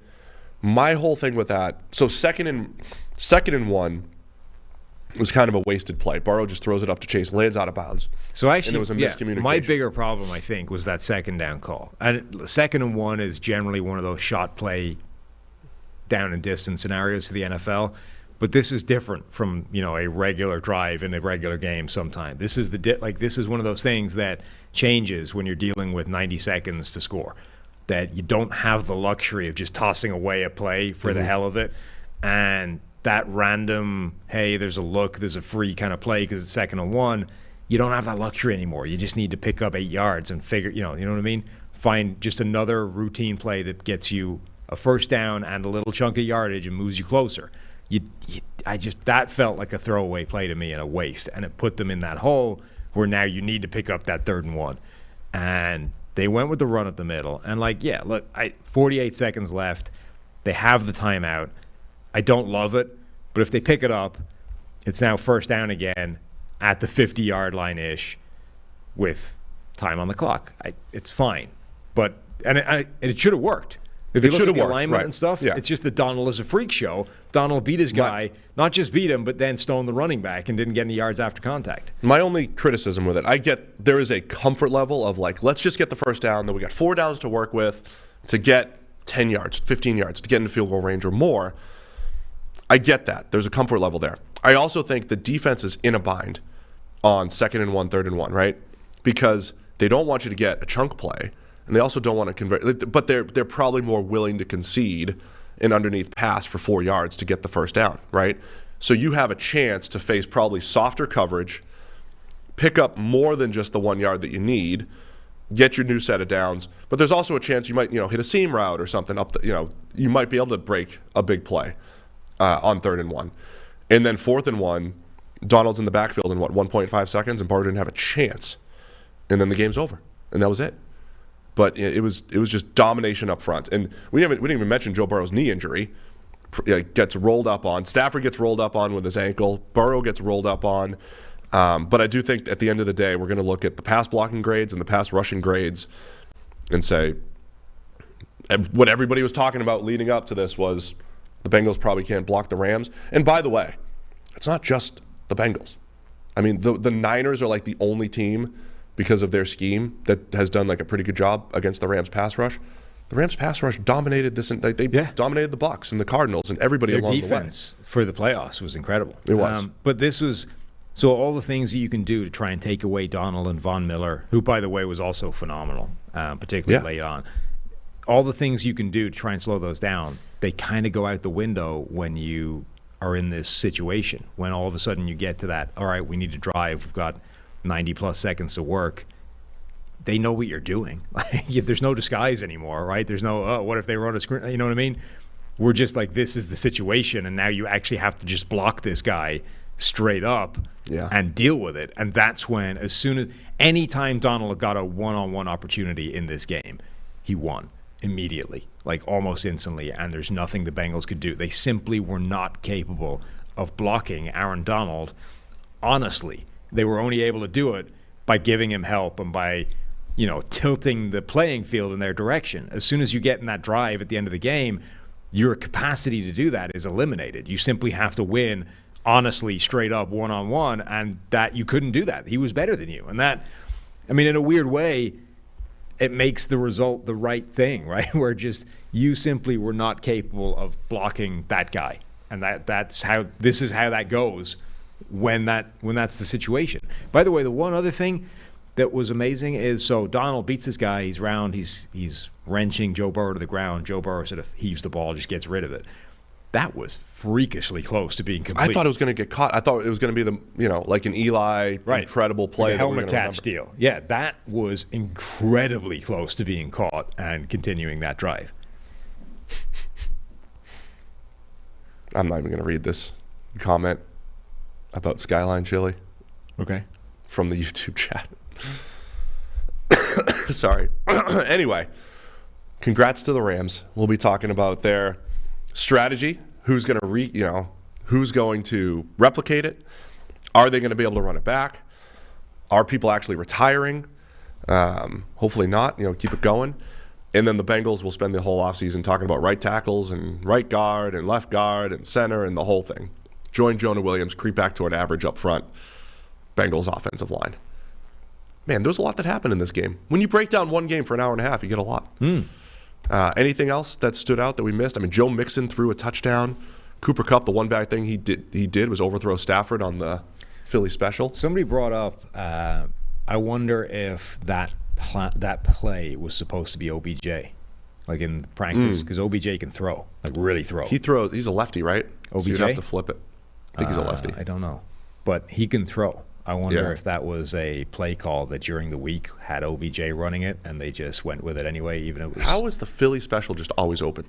My whole thing with that, so second and 1 was kind of a wasted play. Burrow just throws it up to Chase, lands out of bounds. So actually, and it was a miscommunication. My bigger problem, I think, was that 2nd down call. And 2nd and 1 is generally one of those shot play down and distance scenarios for the NFL. But this is different from, a regular drive in a regular game sometime. This is this is one of those things that changes when you're dealing with 90 seconds to score. That you don't have the luxury of just tossing away a play for the hell of it. And that random, hey, there's a free kind of play because it's 2nd and 1, you don't have that luxury anymore. You just need to pick up 8 yards and figure, you know what I mean? Find just another routine play that gets you a first down and a little chunk of yardage and moves you closer. That felt like a throwaway play to me and a waste. And it put them in that hole where now you need to pick up that 3rd and 1. And they went with the run up the middle. And, 48 seconds left. They have the timeout. I don't love it, but if they pick it up, it's now first down again at the 50-yard line-ish with time on the clock. It's fine. But it should have worked. If you look at the alignment and stuff, it's just that Donald is a freak show. Donald beat his guy, not just beat him, but then stoned the running back and didn't get any yards after contact. My only criticism with it, I get there is a comfort level of let's just get the first down, then we got 4 downs to work with to get 10 yards, 15 yards, to get into field goal range or more. I get that. There's a comfort level there. I also think the defense is in a bind on 2nd and 1, 3rd and 1, right? Because they don't want you to get a chunk play. And they also don't want to convert, but they're probably more willing to concede an underneath pass for 4 yards to get the first down, right? So you have a chance to face probably softer coverage, pick up more than just the 1 yard that you need, get your new set of downs. But there's also a chance you might, hit a seam route or something up. You might be able to break a big play on 3rd and 1, and then 4th and 1. Donald's in the backfield in 1.5 seconds, and Burrow didn't have a chance, and then the game's over, and that was it. But it was just domination up front. And we didn't even mention Joe Burrow's knee injury. Gets rolled up on. Stafford gets rolled up on with his ankle. Burrow gets rolled up on. But I do think at the end of the day, we're going to look at the pass blocking grades and the pass rushing grades and say what everybody was talking about leading up to this was the Bengals probably can't block the Rams. And by the way, it's not just the Bengals. I mean, the Niners are the only team because of their scheme that has done a pretty good job against the Rams pass rush. The Rams pass rush dominated this, and they dominated the Bucs and the Cardinals and everybody along the way. Their defense for the playoffs was incredible. It was. But this was, so all the things that you can do to try and take away Donald and Von Miller, who, by the way, was also phenomenal, particularly late on. All the things you can do to try and slow those down, they kind of go out the window when you are in this situation, when all of a sudden you get to that, all right, we need to drive, we've got 90-plus seconds to work. They know what you're doing. There's no disguise anymore, right? There's no, what if they run a screen? You know what I mean? We're just this is the situation, and now you actually have to just block this guy straight up and deal with it. And that's when, anytime Donald got a one-on-one opportunity in this game, he won immediately, almost instantly, and there's nothing the Bengals could do. They simply were not capable of blocking Aaron Donald, honestly. They were only able to do it by giving him help and by, tilting the playing field in their direction. As soon as you get in that drive at the end of the game, your capacity to do that is eliminated. You simply have to win, honestly, straight up one-on-one, and that you couldn't do that. He was better than you. And that, in a weird way, it makes the result the right thing, right? Where just you simply were not capable of blocking that guy. And this is how that goes. When that's the situation. By the way, the one other thing that was amazing is, so Donald beats this guy, he's round, he's wrenching Joe Burrow to the ground. Joe Burrow sort of heaves the ball, just gets rid of it. That was freakishly close to being complete. I thought it was going to get caught. I thought it was going to be an Eli incredible play. A helmet catch deal. Yeah, that was incredibly close to being caught and continuing that drive. I'm not even going to read this comment about Skyline Chili. Okay. From the YouTube chat. Sorry. Anyway, congrats to the Rams. We'll be talking about their strategy. Who's going to who's going to replicate it? Are they going to be able to run it back? Are people actually retiring? Hopefully not. Keep it going. And then the Bengals will spend the whole offseason talking about right tackles and right guard and left guard and center and the whole thing. Join Jonah Williams, creep back to an average up front. Bengals offensive line. Man, there's a lot that happened in this game. When you break down one game for an hour and a half, you get a lot. Anything else that stood out that we missed? Joe Mixon threw a touchdown. Cooper Kupp, the one bad thing he did was overthrow Stafford on the Philly special. Somebody brought up, I wonder if that play was supposed to be OBJ, in practice, because OBJ can throw, really throw. He's a lefty, right? OBJ? So you'd have to flip it. I think he's a lefty. I don't know. But he can throw. I wonder if that was a play call that during the week had OBJ running it, and they just went with it anyway, even if it was... How is the Philly special just always open?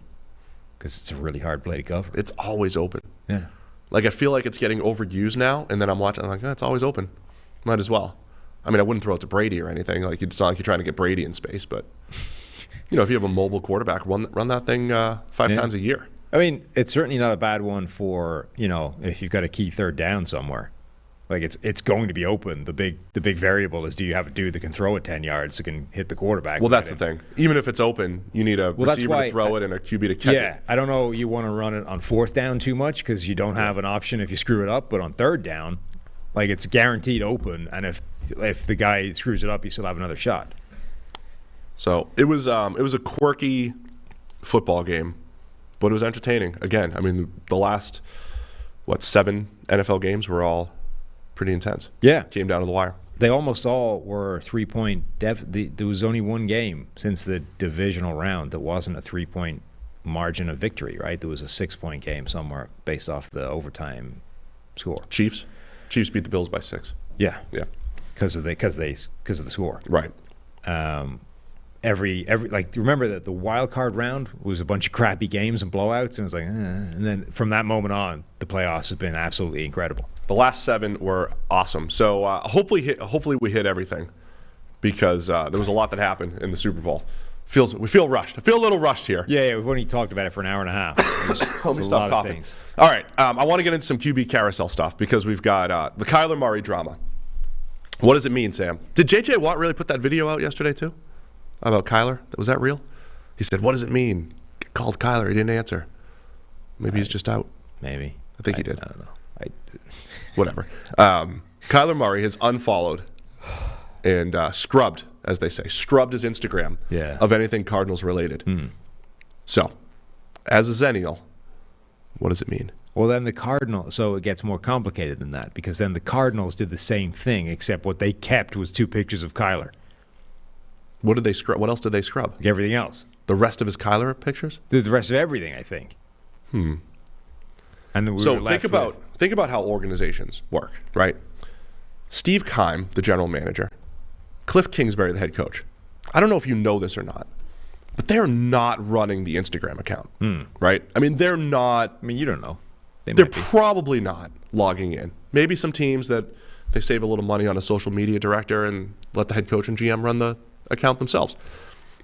Because it's a really hard play to cover. It's always open. Yeah. I feel like it's getting overused now, and then I'm watching, I'm like, it's always open. Might as well. I mean, I wouldn't throw it to Brady or anything. Like, it's not like you're trying to get Brady in space, but if you have a mobile quarterback, run that thing 5 times a year. I mean, it's certainly not a bad one for, if you've got a key third down somewhere. Like, it's going to be open. The big variable is, do you have a dude that can throw it 10 yards that can hit the quarterback? Well, that's the thing. Even if it's open, you need a receiver to throw it and a QB to catch it. Yeah, I don't know. You want to run it on 4th down too much because you don't have an option if you screw it up. But on 3rd down, like, it's guaranteed open. And if the guy screws it up, you still have another shot. So it was a quirky football game, but it was entertaining. Again, I mean, the last 7 NFL games were all pretty intense. Yeah, came down to the wire. They almost all were 3-point. There was only one game since the divisional round that wasn't a 3-point margin of victory. Right, there was a 6-point game somewhere based off the overtime score. Chiefs beat the Bills by 6. Yeah, because of the score. Right. Remember that the wild card round was a bunch of crappy games and blowouts, and it was like, and then from that moment on, the playoffs have been absolutely incredible. The last 7 were awesome. So hopefully we hit everything, because there was a lot that happened in the Super Bowl. We feel rushed. I feel a little rushed here. Yeah, we've only talked about it for an hour and a half. Let me stop coughing. All right, I want to get into some QB carousel stuff because we've got the Kyler Murray drama. What does it mean, Sam? Did J.J. Watt really put that video out yesterday too? About Kyler? Was that real? He said, "What does it mean?" Called Kyler. He didn't answer. Maybe he's just out. Maybe. I think he did. I don't know. Whatever. Kyler Murray has unfollowed and scrubbed, as they say, his Instagram of anything Cardinals related. So, as a Zennial, what does it mean? Well, then so it gets more complicated than that, because then the Cardinals did the same thing, except what they kept was 2 pictures of Kyler. What did they scrub? What else did they scrub? Like everything else. The rest of his Kyler pictures? The rest of everything, I think. And then think about how organizations work, right? Steve Keim, the general manager, Cliff Kingsbury, the head coach. I don't know if you know this or not, but they're not running the Instagram account, right? I mean, they're not. I mean, you don't know. They're probably not logging in. Maybe some teams that they save a little money on a social media director and let the head coach and GM run the account themselves.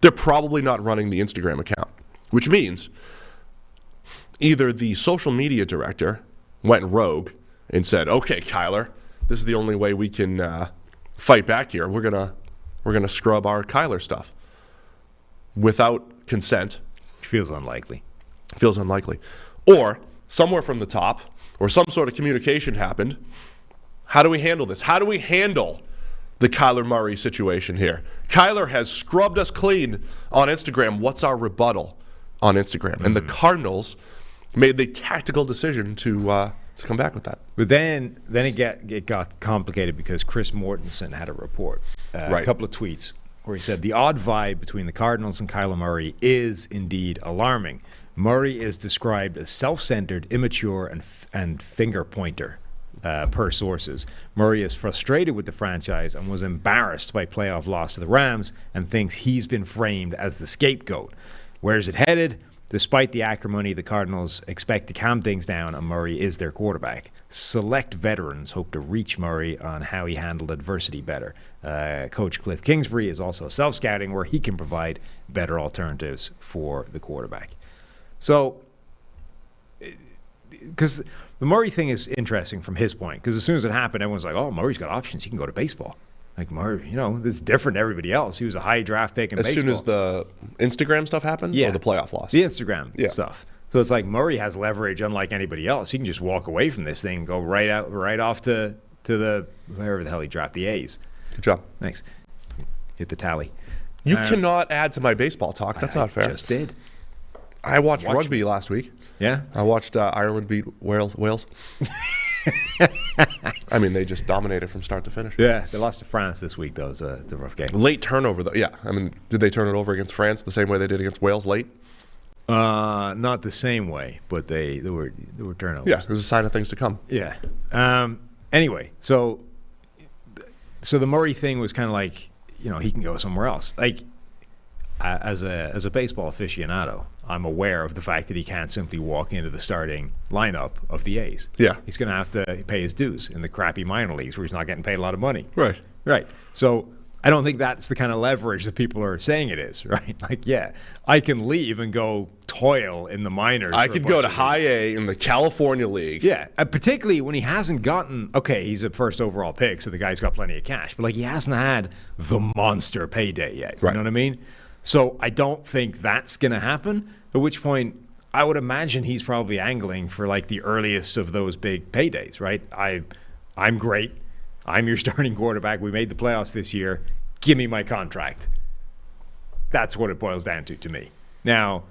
They're probably not running the Instagram account, which means either the social media director went rogue and said, "Okay, Kyler, this is the only way we can fight back here. We're gonna scrub our Kyler stuff without consent." Feels unlikely. Or somewhere from the top, or some sort of communication happened. How do we handle this? How do we handle the Kyler Murray situation here? Kyler has scrubbed us clean on Instagram. What's our rebuttal on Instagram? And the Cardinals made the tactical decision to come back with that. But then it got complicated because Chris Mortensen had a report, a couple of tweets, where he said the odd vibe between the Cardinals and Kyler Murray is indeed alarming. Murray is described as self-centered, immature, and finger-pointer, per sources. Murray is frustrated with the franchise and was embarrassed by playoff loss to the Rams and thinks he's been framed as the scapegoat. Where's it headed? Despite the acrimony, the Cardinals expect to calm things down, and Murray is their quarterback. Select veterans hope to reach Murray on how he handled adversity better. Coach Cliff Kingsbury is also self-scouting where he can provide better alternatives for the quarterback. So, because the Murray thing is interesting from his point, because as soon as it happened, everyone's like, "Oh, Murray's got options. He can go to baseball." Like, Murray, this is different than everybody else. He was a high draft pick in baseball. As soon as the Instagram stuff happened, or the playoff loss? The Instagram stuff. So it's like Murray has leverage unlike anybody else. He can just walk away from this thing and go right off to the wherever the hell he drafted, the A's. Good job. Thanks. Hit the tally. You cannot add to my baseball talk. That's not fair. I just did. I watched rugby last week. Yeah? I watched Ireland beat Wales. I mean, they just dominated from start to finish. Yeah, they lost to France this week, though. It's a rough game. Late turnover, though. Yeah, I mean, did they turn it over against France the same way they did against Wales late? Not the same way, but there were turnovers. Yeah, it was a sign of things to come. Yeah. Anyway, so the Murray thing was kind of like, he can go somewhere else. Like, as a baseball aficionado, I'm aware of the fact that he can't simply walk into the starting lineup of the A's. Yeah. He's going to have to pay his dues in the crappy minor leagues where he's not getting paid a lot of money. Right. Right. So I don't think that's the kind of leverage that people are saying it is, right? Like, yeah, I can leave and go toil in the minors. I could go to high A in the California League. Yeah, and particularly when he hasn't gotten, okay, he's a first overall pick, so the guy's got plenty of cash, but like he hasn't had the monster payday yet. You know what I mean? So I don't think that's going to happen, at which point I would imagine he's probably angling for like the earliest of those big paydays, right? I'm great. I'm your starting quarterback. We made the playoffs this year. Give me my contract. That's what it boils down to me. Now,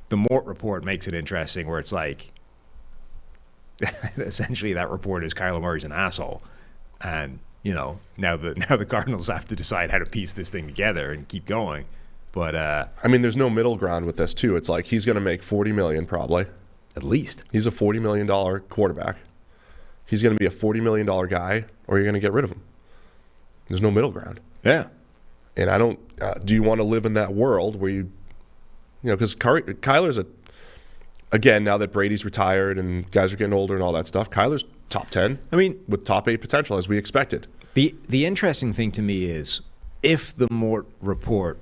the Mort report makes it interesting where it's like, essentially that report is Kyler Murray's an asshole. And, you know, now the Cardinals have to decide how to piece this thing together and keep going. But I mean, there's no middle ground with this too. It's like he's going to make $40 million probably. At least. He's a $40 million quarterback. He's going to be a $40 million guy, or you're going to get rid of him. There's no middle ground. Yeah. And I don't. Do you want to live in that world where you know, because Kyler's again, now that Brady's retired and guys are getting older and all that stuff, Kyler's top 10. I mean, with top 8 potential as we expected. The interesting thing to me is if the Mort report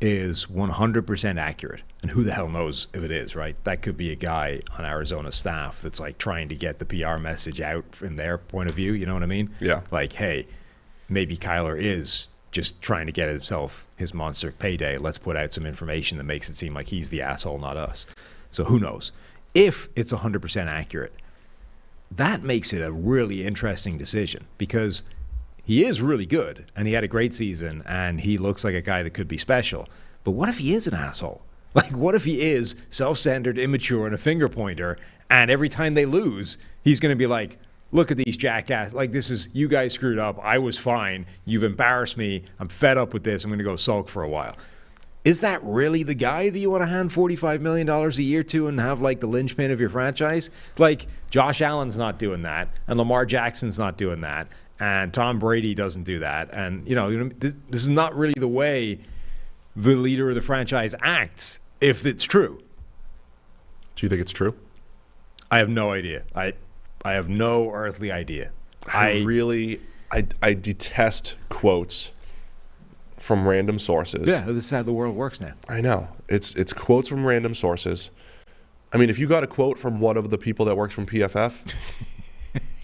is 100% accurate, and who the hell knows if it is, right? That could be a guy on Arizona's staff that's like trying to get the PR message out from their point of view. You know what I mean? Yeah. Like, hey, maybe Kyler is just trying to get himself his monster payday. Let's put out some information that makes it seem like he's the asshole, not us. So who knows? If it's 100% accurate, that makes it a really interesting decision because he is really good and he had a great season and he looks like a guy that could be special. But what if he is an asshole? Like, what if he is self-centered, immature, and a finger pointer, and every time they lose, he's going to be like, look at these jackass. Like, this is, you guys screwed up. I was fine. You've embarrassed me. I'm fed up with this. I'm going to go sulk for a while. Is that really the guy that you want to hand $45 million a year to and have, like, the linchpin of your franchise? Like, Josh Allen's not doing that, and Lamar Jackson's not doing that, and Tom Brady doesn't do that. And, you know, this is not really the way the leader of the franchise acts, if it's true. Do you think it's true? I have no idea. I have no earthly idea. I detest quotes from random sources. Yeah, this is how the world works now. I know. It's quotes from random sources. I mean, if you got a quote from one of the people that works from PFF,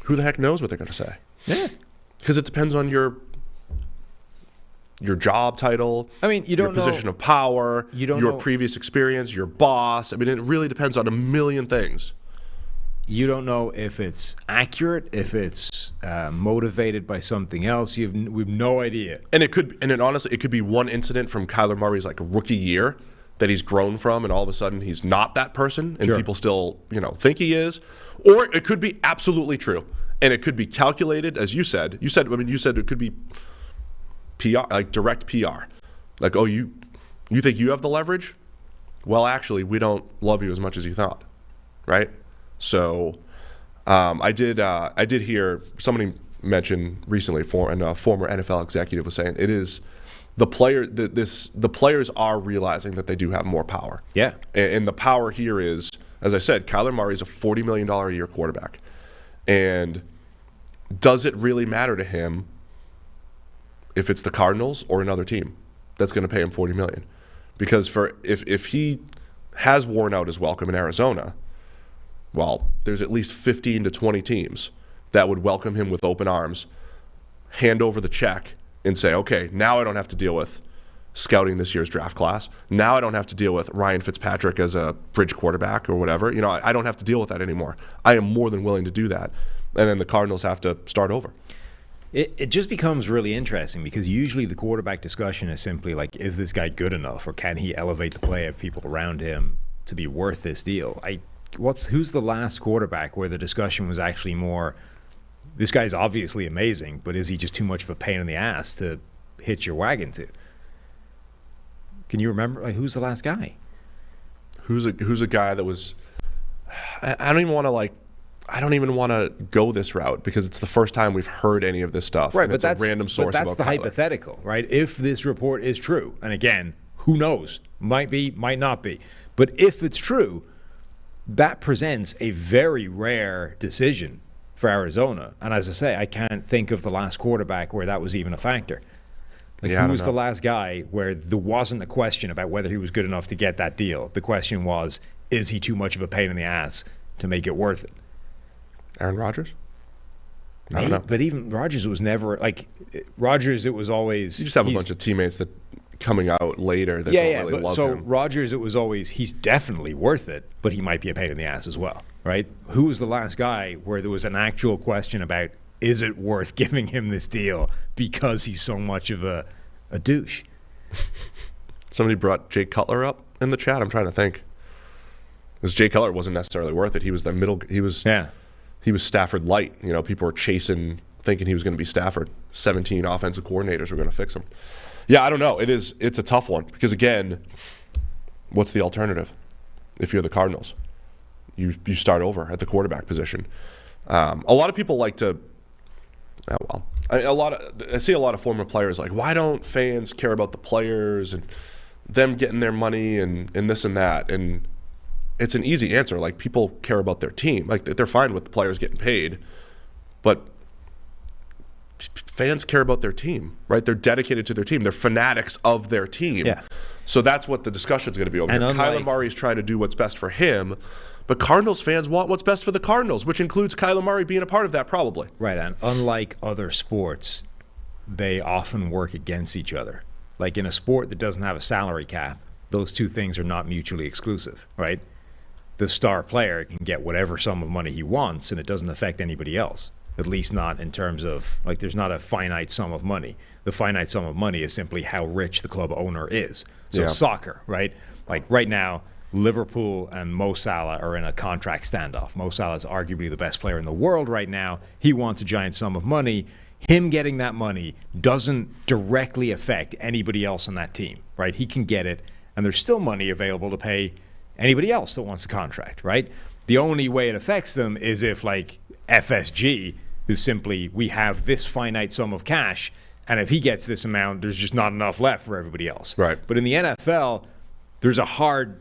who the heck knows what they're going to say? Yeah. Because it depends on your job title. I mean, you don't your position of power, your previous experience, your boss. I mean, it really depends on a million things. You don't know if it's accurate, if it's motivated by something else. We've no idea. And honestly, it could be one incident from Kyler Murray's like rookie year that he's grown from, and all of a sudden he's not that person, and people still think he is. Or it could be absolutely true, and it could be calculated, as you said. You said it could be PR, like direct PR. Like, oh, you think you have the leverage? Well, actually, we don't love you as much as you thought, right? So, I did hear somebody mention recently, and a former NFL executive was saying it is the players are realizing that they do have more power. Yeah, and the power here is, as I said, Kyler Murray is a $40 million a year quarterback, and does it really matter to him if it's the Cardinals or another team that's going to pay him $40 million? Because if he has worn out his welcome in Arizona, well, there's at least 15 to 20 teams that would welcome him with open arms, hand over the check, and say, okay, now I don't have to deal with scouting this year's draft class. Now I don't have to deal with Ryan Fitzpatrick as a bridge quarterback or whatever. I don't have to deal with that anymore. I am more than willing to do that. And then the Cardinals have to start over. It just becomes really interesting because usually the quarterback discussion is simply like, is this guy good enough, or can he elevate the play of people around him to be worth this deal? Who's the last quarterback where the discussion was actually more, this guy's obviously amazing, but is he just too much of a pain in the ass to hitch your wagon to? Can you remember? Like, who's the last guy? Who's a guy that was? I don't even want to go this route because it's the first time we've heard any of this stuff. Right, and but it's a random source. But that's the hypothetical, right? If this report is true, and again, who knows? Might be, might not be. But if it's true, that presents a very rare decision for Arizona. And as I say, I can't think of the last quarterback where that was even a factor. Like, who was the last guy where there wasn't a question about whether he was good enough to get that deal? The question was, is he too much of a pain in the ass to make it worth it? Aaron Rodgers? I don't know. But even Rodgers was never, like, Rodgers, it was always... You just have a bunch of teammates that coming out later that don't really love him. So Rodgers, it was always, he's definitely worth it, but he might be a pain in the ass as well, right? Who was the last guy where there was an actual question about, is it worth giving him this deal because he's so much of a douche? Somebody brought Jay Cutler up in the chat. I'm trying to think. Because Jay Cutler wasn't necessarily worth it. He was the middle. He was Stafford light. You know, people were chasing, thinking he was going to be Stafford. 17 offensive coordinators were going to fix him. Yeah, I don't know. It's a tough one because, again, what's the alternative? If you're the Cardinals, you start over at the quarterback position. A lot of people like to. I see a lot of former players like, why don't fans care about the players and them getting their money and this and that? And it's an easy answer. Like, people care about their team. Like, they're fine with the players getting paid, but fans care about their team, right? They're dedicated to their team. They're fanatics of their team. Yeah. So that's what the discussion's going to be over. And Kyler Murray's trying to do what's best for him, but Cardinals fans want what's best for the Cardinals, which includes Kyler Murray being a part of that probably. Right, and unlike other sports, they often work against each other. Like in a sport that doesn't have a salary cap, those two things are not mutually exclusive, right? The star player can get whatever sum of money he wants, and it doesn't affect anybody else, at least not in terms of, like, there's not a finite sum of money. The finite sum of money is simply how rich the club owner is. So soccer, right? Like right now, Liverpool and Mo Salah are in a contract standoff. Mo Salah is arguably the best player in the world right now. He wants a giant sum of money. Him getting that money doesn't directly affect anybody else on that team, right? He can get it, and there's still money available to pay anybody else that wants the contract, right? The only way it affects them is if, like, FSG is simply, we have this finite sum of cash, and if he gets this amount, there's just not enough left for everybody else. Right. But in the NFL, there's a hard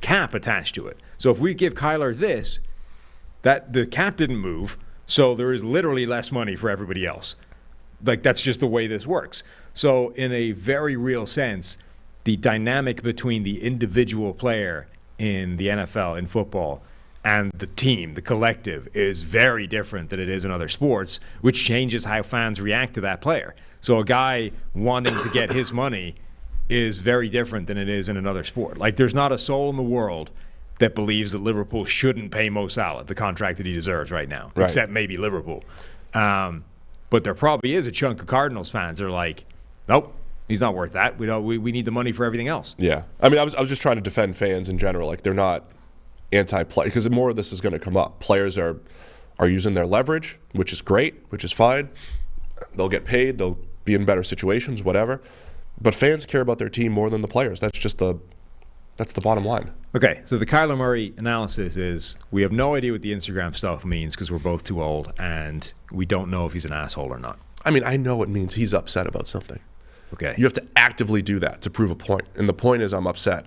cap attached to it. So if we give Kyler this, that the cap didn't move, so there is literally less money for everybody else. Like, that's just the way this works. So in a very real sense, the dynamic between the individual player in the NFL, in football, and the team, the collective, is very different than it is in other sports, which changes how fans react to that player. So a guy wanting to get his money is very different than it is in another sport. Like, there's not a soul in the world that believes that Liverpool shouldn't pay Mo Salah the contract that he deserves right now, except maybe Liverpool. But there probably is a chunk of Cardinals fans that are like, nope, he's not worth that. We need the money for everything else. Yeah. I mean, I was just trying to defend fans in general. Like, they're not anti-play, because more of this is going to come up. Players are using their leverage, which is great, which is fine. They'll get paid. They'll be in better situations, whatever. But fans care about their team more than the players. That's the bottom line. Okay, so the Kyler Murray analysis is, we have no idea what the Instagram stuff means because we're both too old, and we don't know if he's an asshole or not. I mean, I know it means he's upset about something. Okay. You have to actively do that to prove a point. And the point is, I'm upset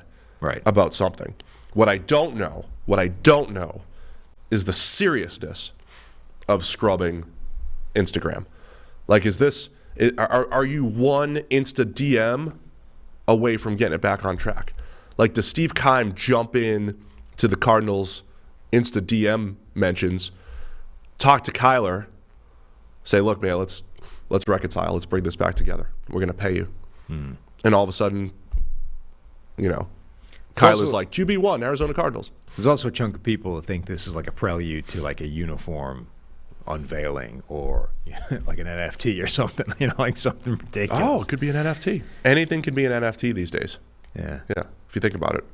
about something. What I don't know is the seriousness of scrubbing Instagram. Like, are you one Insta DM away from getting it back on track? Like, does Steve Keim jump in to the Cardinals Insta DM mentions, talk to Kyler, say, look, man, let's reconcile. Let's bring this back together. We're going to pay you. And all of a sudden, Kyler's like, QB1, Arizona Cardinals. There's also a chunk of people that think this is like a prelude to like a uniform unveiling or like an NFT or something, like something ridiculous. Oh, it could be an NFT. Anything can be an NFT these days. Yeah. Yeah, if you think about it.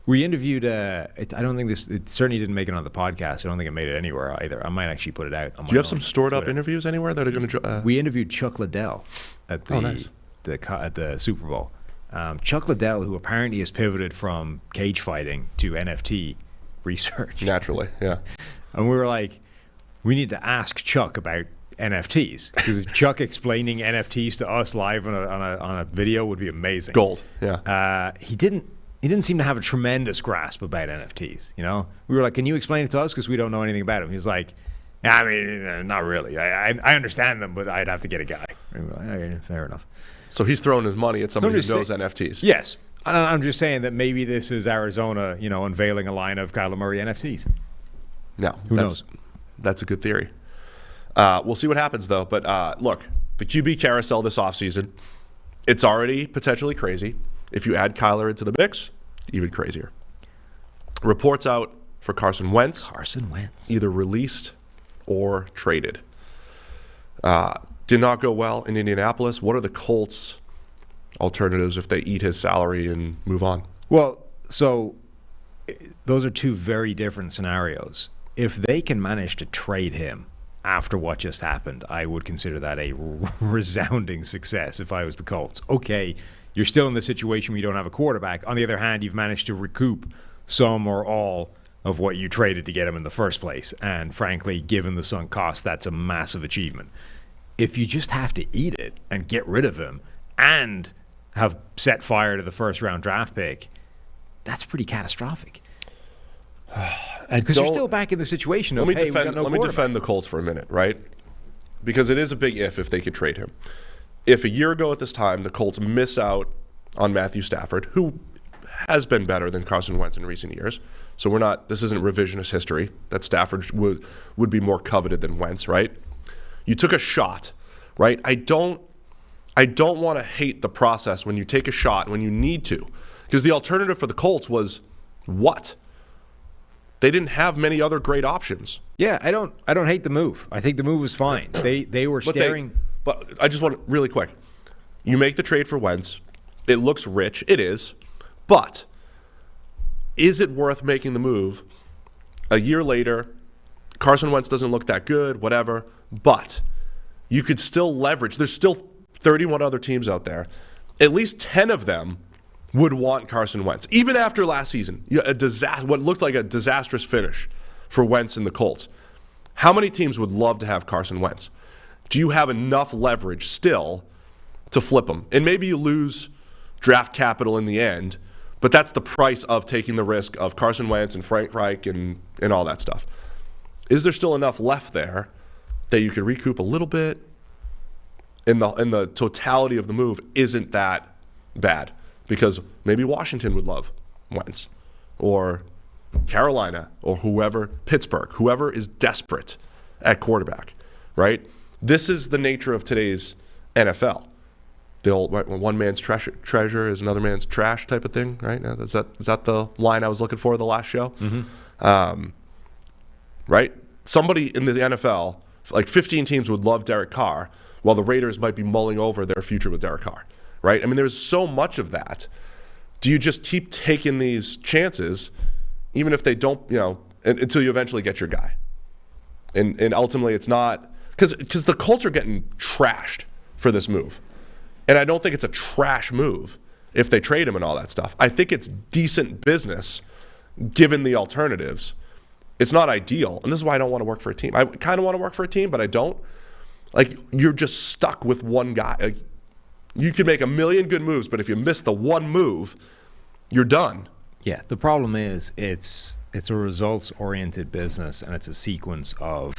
We interviewed, it certainly didn't make it on the podcast. I don't think it made it anywhere either. I might actually put it out. Do you have some stored up interviews anywhere that are going to... We interviewed Chuck Liddell at the Super Bowl. Chuck Liddell, who apparently has pivoted from cage fighting to NFT research. Naturally, yeah. And we were like, we need to ask Chuck about NFTs, because Chuck explaining NFTs to us live on a video would be amazing. Gold, yeah. He didn't seem to have a tremendous grasp about NFTs. We were like, can you explain it to us, because we don't know anything about them. He was like, I mean, not really. I understand them, but I'd have to get a guy. Okay, fair enough. So he's throwing his money at somebody who knows NFTs. Yes. I'm just saying that maybe this is Arizona, unveiling a line of Kyler Murray NFTs. No. Who knows? That's a good theory. We'll see what happens, though. But look, the QB carousel this offseason, it's already potentially crazy. If you add Kyler into the mix, even crazier. Reports out for Carson Wentz. Either released or traded. Did not go well in Indianapolis. What are the Colts' alternatives if they eat his salary and move on? Well, so those are two very different scenarios. If they can manage to trade him after what just happened, I would consider that a resounding success if I was the Colts. Okay, you're still in the situation where you don't have a quarterback. On the other hand, you've managed to recoup some or all of what you traded to get him in the first place. And frankly, given the sunk cost, that's a massive achievement. If you just have to eat it and get rid of him and have set fire to the first-round draft pick, that's pretty catastrophic. Because you're still back in the situation of, hey, we got no quarterback. Let me defend the Colts for a minute, right? Because it is a big if they could trade him. If a year ago at this time the Colts miss out on Matthew Stafford, who has been better than Carson Wentz in recent years, so this isn't revisionist history, that Stafford would be more coveted than Wentz, right? You took a shot, right? I don't want to hate the process when you take a shot when you need to, because the alternative for the Colts was what? They didn't have many other great options. Yeah, I don't hate the move. I think the move was fine. They were staring. But I just want really quick. You make the trade for Wentz. It looks rich. It is. But is it worth making the move a year later? Carson Wentz doesn't look that good, whatever. But you could still leverage. There's still 31 other teams out there. At least 10 of them would want Carson Wentz. Even after last season, what looked like a disastrous finish for Wentz and the Colts. How many teams would love to have Carson Wentz? Do you have enough leverage still to flip him? And maybe you lose draft capital in the end, but that's the price of taking the risk of Carson Wentz and Frank Reich and all that stuff. Is there still enough left there that you could recoup a little bit? In the totality of the move isn't that bad, because maybe Washington would love Wentz, or Carolina, or Pittsburgh, whoever is desperate at quarterback, right? This is the nature of today's NFL. The old one man's treasure is another man's trash type of thing, right? Is that the line I was looking for the last show? Mm-hmm. Right? Somebody in the NFL, like 15 teams would love Derek Carr, while the Raiders might be mulling over their future with Derek Carr, right? I mean, there's so much of that. Do you just keep taking these chances, even if they don't, until you eventually get your guy? And ultimately it's not, because the Colts are getting trashed for this move. And I don't think it's a trash move if they trade him and all that stuff. I think it's decent business given the alternatives. It's not ideal. And this is why I don't want to work for a team. I kind of want to work for a team, but I don't. Like, you're just stuck with one guy. Like, you can make a million good moves, but if you miss the one move, you're done. Yeah, the problem is it's a results-oriented business, and it's a sequence of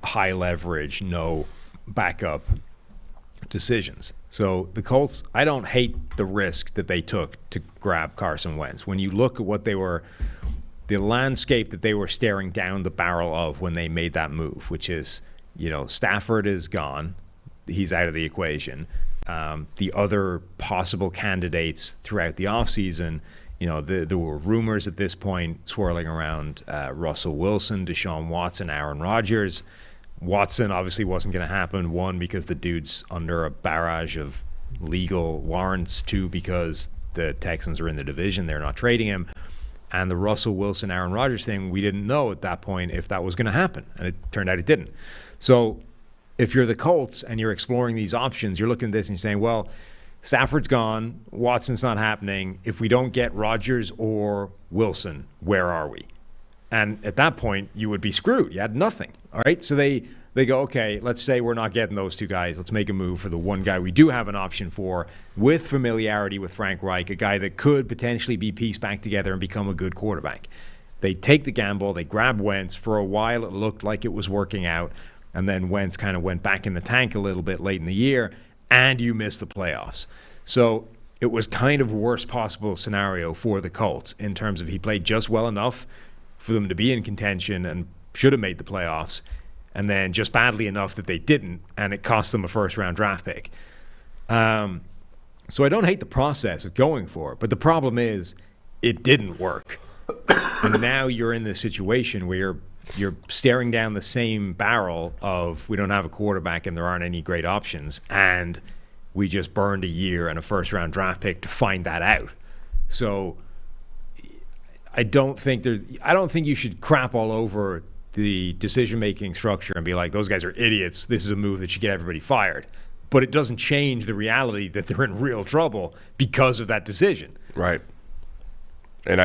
high leverage, no backup decisions. So the Colts, I don't hate the risk that they took to grab Carson Wentz. When you look at what the landscape that they were staring down the barrel of when they made that move, which is, Stafford is gone. He's out of the equation. The other possible candidates throughout the offseason, there were rumors at this point swirling around Russell Wilson, Deshaun Watson, Aaron Rodgers. Watson obviously wasn't going to happen. One, because the dude's under a barrage of legal warrants. Two, because the Texans are in the division. They're not trading him. And the Russell Wilson, Aaron Rodgers thing, we didn't know at that point if that was going to happen. And it turned out it didn't. So if you're the Colts and you're exploring these options, you're looking at this and you're saying, well, Stafford's gone, Watson's not happening. If we don't get Rodgers or Wilson, where are we? And at that point, you would be screwed. You had nothing. All right? So they go, okay, let's say we're not getting those two guys. Let's make a move for the one guy we do have an option for, with familiarity with Frank Reich, a guy that could potentially be pieced back together and become a good quarterback. They take the gamble, they grab Wentz. For a while, it looked like it was working out, and then Wentz kind of went back in the tank a little bit late in the year, and you missed the playoffs. So it was kind of worst possible scenario for the Colts in terms of he played just well enough for them to be in contention and should have made the playoffs, and then just badly enough that they didn't, and it cost them a first-round draft pick. So I don't hate the process of going for it, but the problem is it didn't work. And now you're in this situation where you're staring down the same barrel of we don't have a quarterback and there aren't any great options, and we just burned a year and a first-round draft pick to find that out. So I don't think you should crap all over the decision-making structure and be like, those guys are idiots. This is a move that should get everybody fired. But it doesn't change the reality that they're in real trouble because of that decision. Right. And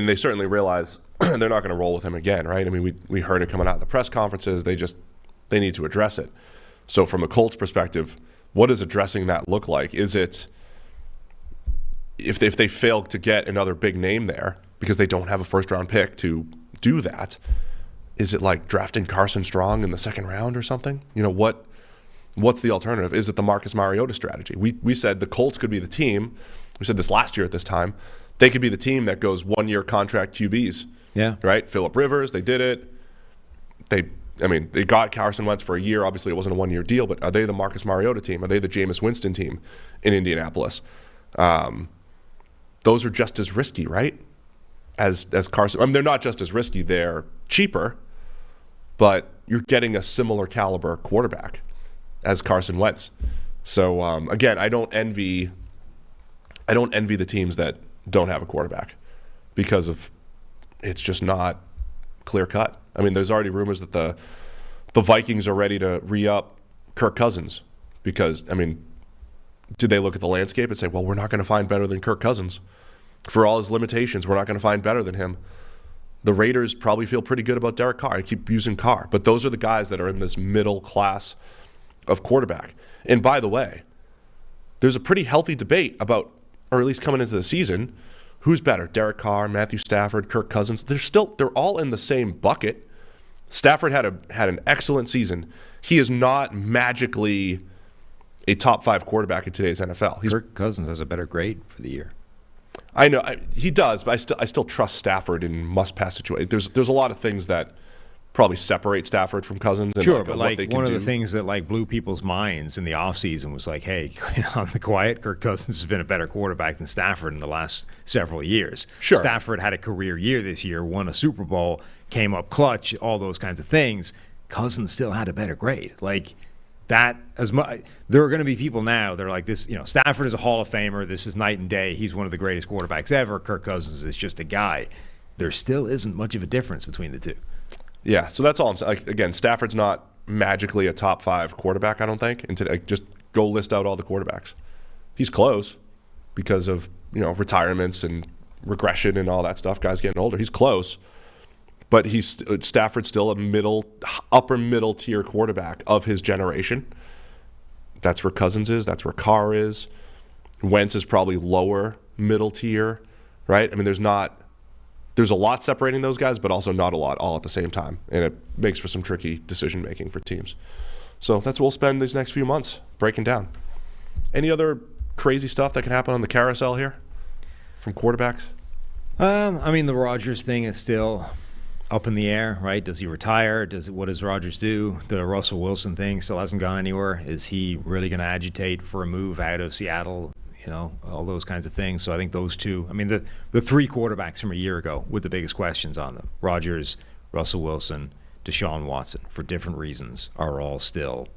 they certainly realize they're not going to roll with him again, right? I mean, we heard it coming out of the press conferences. They need to address it. So from a Colts perspective, what does addressing that look like? Is it if they fail to get another big name there because they don't have a first-round pick to do that, is it like drafting Carson Strong in the second round or something? What's the alternative? Is it the Marcus Mariota strategy? We said the Colts could be the team. We said this last year at this time. They could be the team that goes one-year contract QBs. Yeah. Right? Phillip Rivers, they did it. They got Carson Wentz for a year. Obviously, it wasn't a one-year deal, but are they the Marcus Mariota team? Are they the Jameis Winston team in Indianapolis? Those are just as risky, right? As Carson. I mean, they're not just as risky. They're cheaper, but you're getting a similar caliber quarterback as Carson Wentz. So again, I don't envy the teams that don't have a quarterback because of it's just not clear cut. I mean, there's already rumors that the Vikings are ready to re-up Kirk Cousins because, I mean, did they look at the landscape and say, well, we're not going to find better than Kirk Cousins? For all his limitations, we're not going to find better than him. The Raiders probably feel pretty good about Derek Carr. I keep using Carr. But those are the guys that are in this middle class of quarterback. And by the way, there's a pretty healthy debate about, or at least coming into the season, who's better, Derek Carr, Matthew Stafford, Kirk Cousins? They're all in the same bucket. Stafford had an excellent season. He is not magically a top 5 quarterback in today's NFL. Kirk Cousins has a better grade for the year. I know he does, but I still trust Stafford in must-pass situations. There's a lot of things that probably separate Stafford from Cousins. And sure, but like one of the things that like blew people's minds in the offseason was like, hey, on the quiet, Kirk Cousins has been a better quarterback than Stafford in the last several years. Sure. Stafford had a career year this year, won a Super Bowl, came up clutch, all those kinds of things. Cousins still had a better grade. Like that, as much there are going to be people now that are like this. Stafford is a Hall of Famer. This is night and day. He's one of the greatest quarterbacks ever. Kirk Cousins is just a guy. There still isn't much of a difference between the two. Yeah, so that's all I'm saying. Like, again, Stafford's not magically a top 5 quarterback, I don't think. And just go list out all the quarterbacks. He's close because of retirements and regression and all that stuff. Guys getting older. He's close, but Stafford's still a upper middle tier quarterback of his generation. That's where Cousins is. That's where Carr is. Wentz is probably lower middle tier, right? I mean, there's a lot separating those guys, but also not a lot all at the same time. And it makes for some tricky decision-making for teams. So that's what we'll spend these next few months breaking down. Any other crazy stuff that can happen on the carousel here from quarterbacks? The Rodgers thing is still up in the air, right? Does he retire? What does Rodgers do? The Russell Wilson thing still hasn't gone anywhere. Is he really going to agitate for a move out of Seattle? All those kinds of things. So I think those two, the 3 quarterbacks from a year ago with the biggest questions on them, Rodgers, Russell Wilson, Deshaun Watson, for different reasons, are all still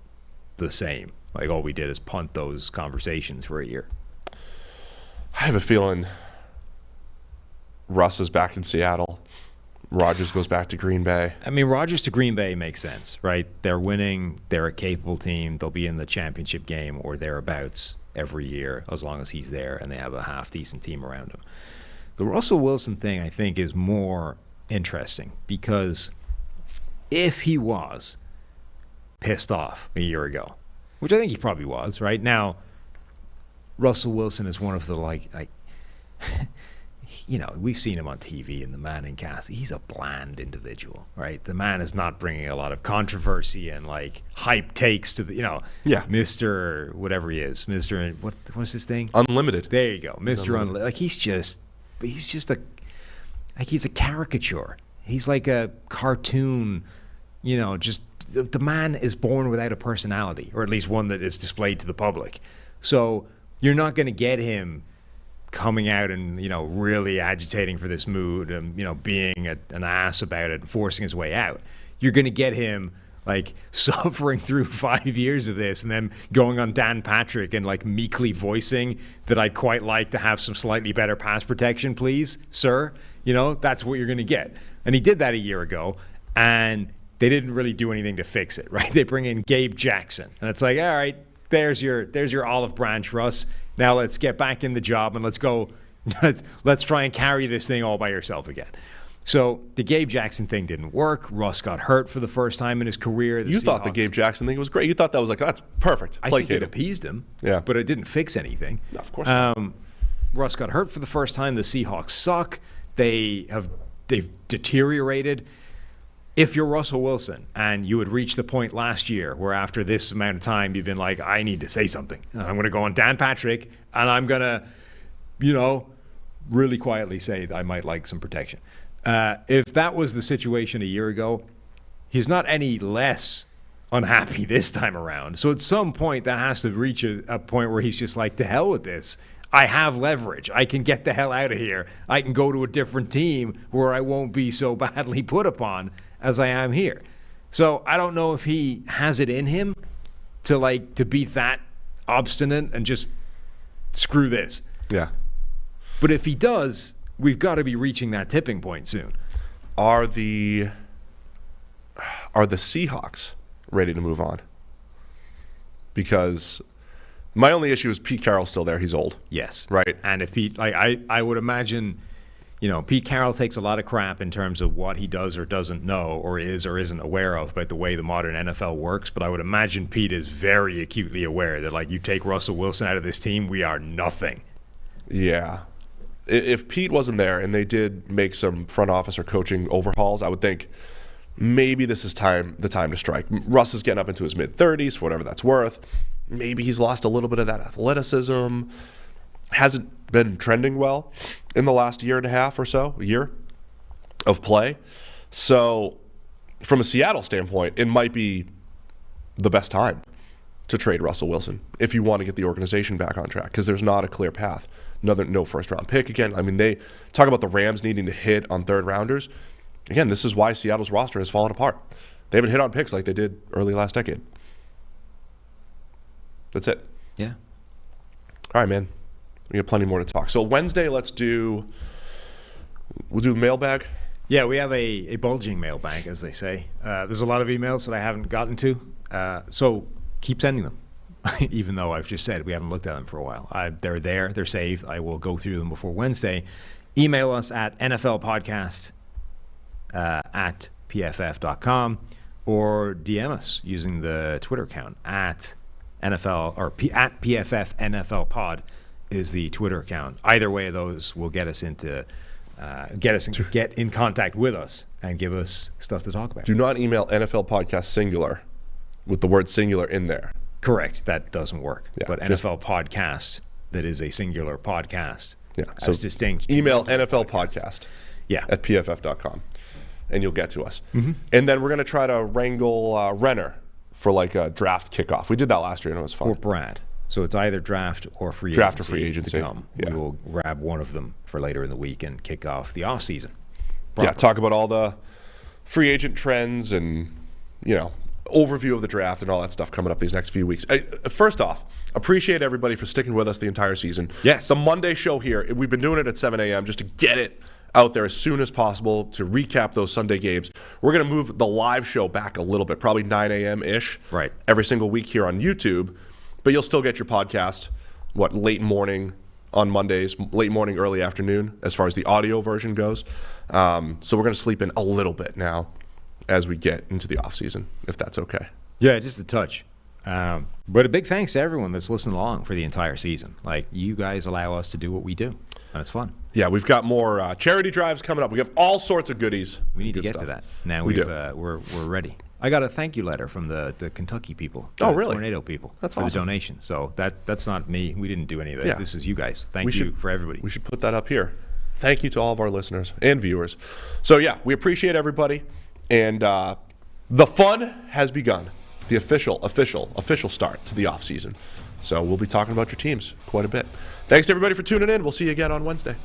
the same. Like all we did is punt those conversations for a year. I have a feeling Russ is back in Seattle. Rodgers goes back to Green Bay. Rodgers to Green Bay makes sense, right? They're winning. They're a capable team. They'll be in the championship game or thereabouts every year as long as he's there and they have a half-decent team around him. The Russell Wilson thing, I think, is more interesting because if he was pissed off a year ago, which I think he probably was, right? Now, Russell Wilson is one of the, we've seen him on TV in the Manning cast. He's a bland individual, right? The man is not bringing a lot of controversy and like hype takes to the, Mr. whatever he is, Mr. What's his thing? Unlimited. There you go, Mr. Unlimited. Like he's a caricature. He's like a cartoon, just the man is born without a personality, or at least one that is displayed to the public. So you're not going to get him coming out and really agitating for this mood and being an ass about it and forcing his way out. You're going to get him like suffering through 5 years of this and then going on Dan Patrick and like meekly voicing that I'd quite like to have some slightly better pass protection, please, sir. That's what you're going to get. And he did that a year ago, and they didn't really do anything to fix it, right? They bring in Gabe Jackson, and it's like, all right, there's your olive branch, Russ. Now let's get back in the job and let's go. Let's try and carry this thing all by yourself again. So the Gabe Jackson thing didn't work. Russ got hurt for the first time in his career. You thought the Gabe Jackson thing was great. You thought that was like, that's perfect. I think it appeased him. Yeah, but it didn't fix anything. No, of course not. Russ got hurt for the first time. The Seahawks suck. They've deteriorated. If you're Russell Wilson and you had reached the point last year where after this amount of time you've been like, I need to say something. I'm going to go on Dan Patrick and I'm going to, really quietly say that I might like some protection. If that was the situation a year ago, he's not any less unhappy this time around. So at some point that has to reach a point where he's just like, to hell with this. I have leverage. I can get the hell out of here. I can go to a different team where I won't be so badly put upon as I am here. So I don't know if he has it in him to be that obstinate and just screw this. Yeah. But if he does, we've got to be reaching that tipping point soon. Are the Seahawks ready to move on? Because my only issue is Pete Carroll's still there. He's old. Yes. Right. And if Pete, I would imagine, Pete Carroll takes a lot of crap in terms of what he does or doesn't know or is or isn't aware of about the way the modern NFL works. But I would imagine Pete is very acutely aware that, you take Russell Wilson out of this team, we are nothing. Yeah. If Pete wasn't there and they did make some front office or coaching overhauls, I would think maybe this is the time to strike. Russ is getting up into his mid-30s, for whatever that's worth. Maybe he's lost a little bit of that athleticism. Hasn't been trending well in the last year and a half or so, a year of play. So from a Seattle standpoint, it might be the best time to trade Russell Wilson if you want to get the organization back on track, because there's not a clear path. No first-round pick again. I mean, they talk about the Rams needing to hit on third-rounders. Again, this is why Seattle's roster has fallen apart. They haven't hit on picks like they did early last decade. That's it. Yeah. All right, man. We have plenty more to talk. So Wednesday, we'll do mailbag. Yeah, we have a bulging mailbag, as they say. There's a lot of emails that I haven't gotten to, so keep sending them. Even though I've just said we haven't looked at them for a while. They're there. They're saved. I will go through them before Wednesday. Email us at NFL Podcast at PFF.com or DM us using the Twitter account at NFL or at PFF NFL Pod is the Twitter account. Either way of those will get us get in contact with us and give us stuff to talk about. Do not email NFL Podcast singular with the word singular in there. Correct. That doesn't work. Yeah, but NFL Podcast, that is a singular podcast. Yeah. So distinct. Email NFL Podcast at PFF.com and you'll get to us. Mm-hmm. And then we're going to try to wrangle Renner for a draft kickoff. We did that last year and it was fun. Or Brad. So it's either draft or free agency. Draft or free agency. To come. Yeah. We will grab one of them for later in the week and kick off the offseason. Yeah, talk about all the free agent trends and, overview of the draft and all that stuff coming up these next few weeks. First off, appreciate everybody for sticking with us the entire season. Yes. The Monday show here, we've been doing it at 7 a.m. just to get it out there as soon as possible to recap those Sunday games. We're going to move the live show back a little bit, probably 9 a.m.-ish. Right. Every single week here on YouTube. But you'll still get your podcast, late morning on Mondays, late morning, early afternoon, as far as the audio version goes. So we're going to sleep in a little bit now as we get into the offseason, if that's okay. Yeah, just a touch. But a big thanks to everyone that's listening along for the entire season. You guys allow us to do what we do. And it's fun. Yeah, we've got more charity drives coming up. We have all sorts of goodies. We need to get to that. Now we're ready. I got a thank you letter from the Kentucky people. Oh, really? Tornado people. That's for awesome. The donation. So that's not me. We didn't do any of that. Yeah. This is you guys. Thank you for everybody. We should put that up here. Thank you to all of our listeners and viewers. So, yeah, we appreciate everybody. And the fun has begun. The official start to the offseason. So we'll be talking about your teams quite a bit. Thanks to everybody for tuning in. We'll see you again on Wednesday.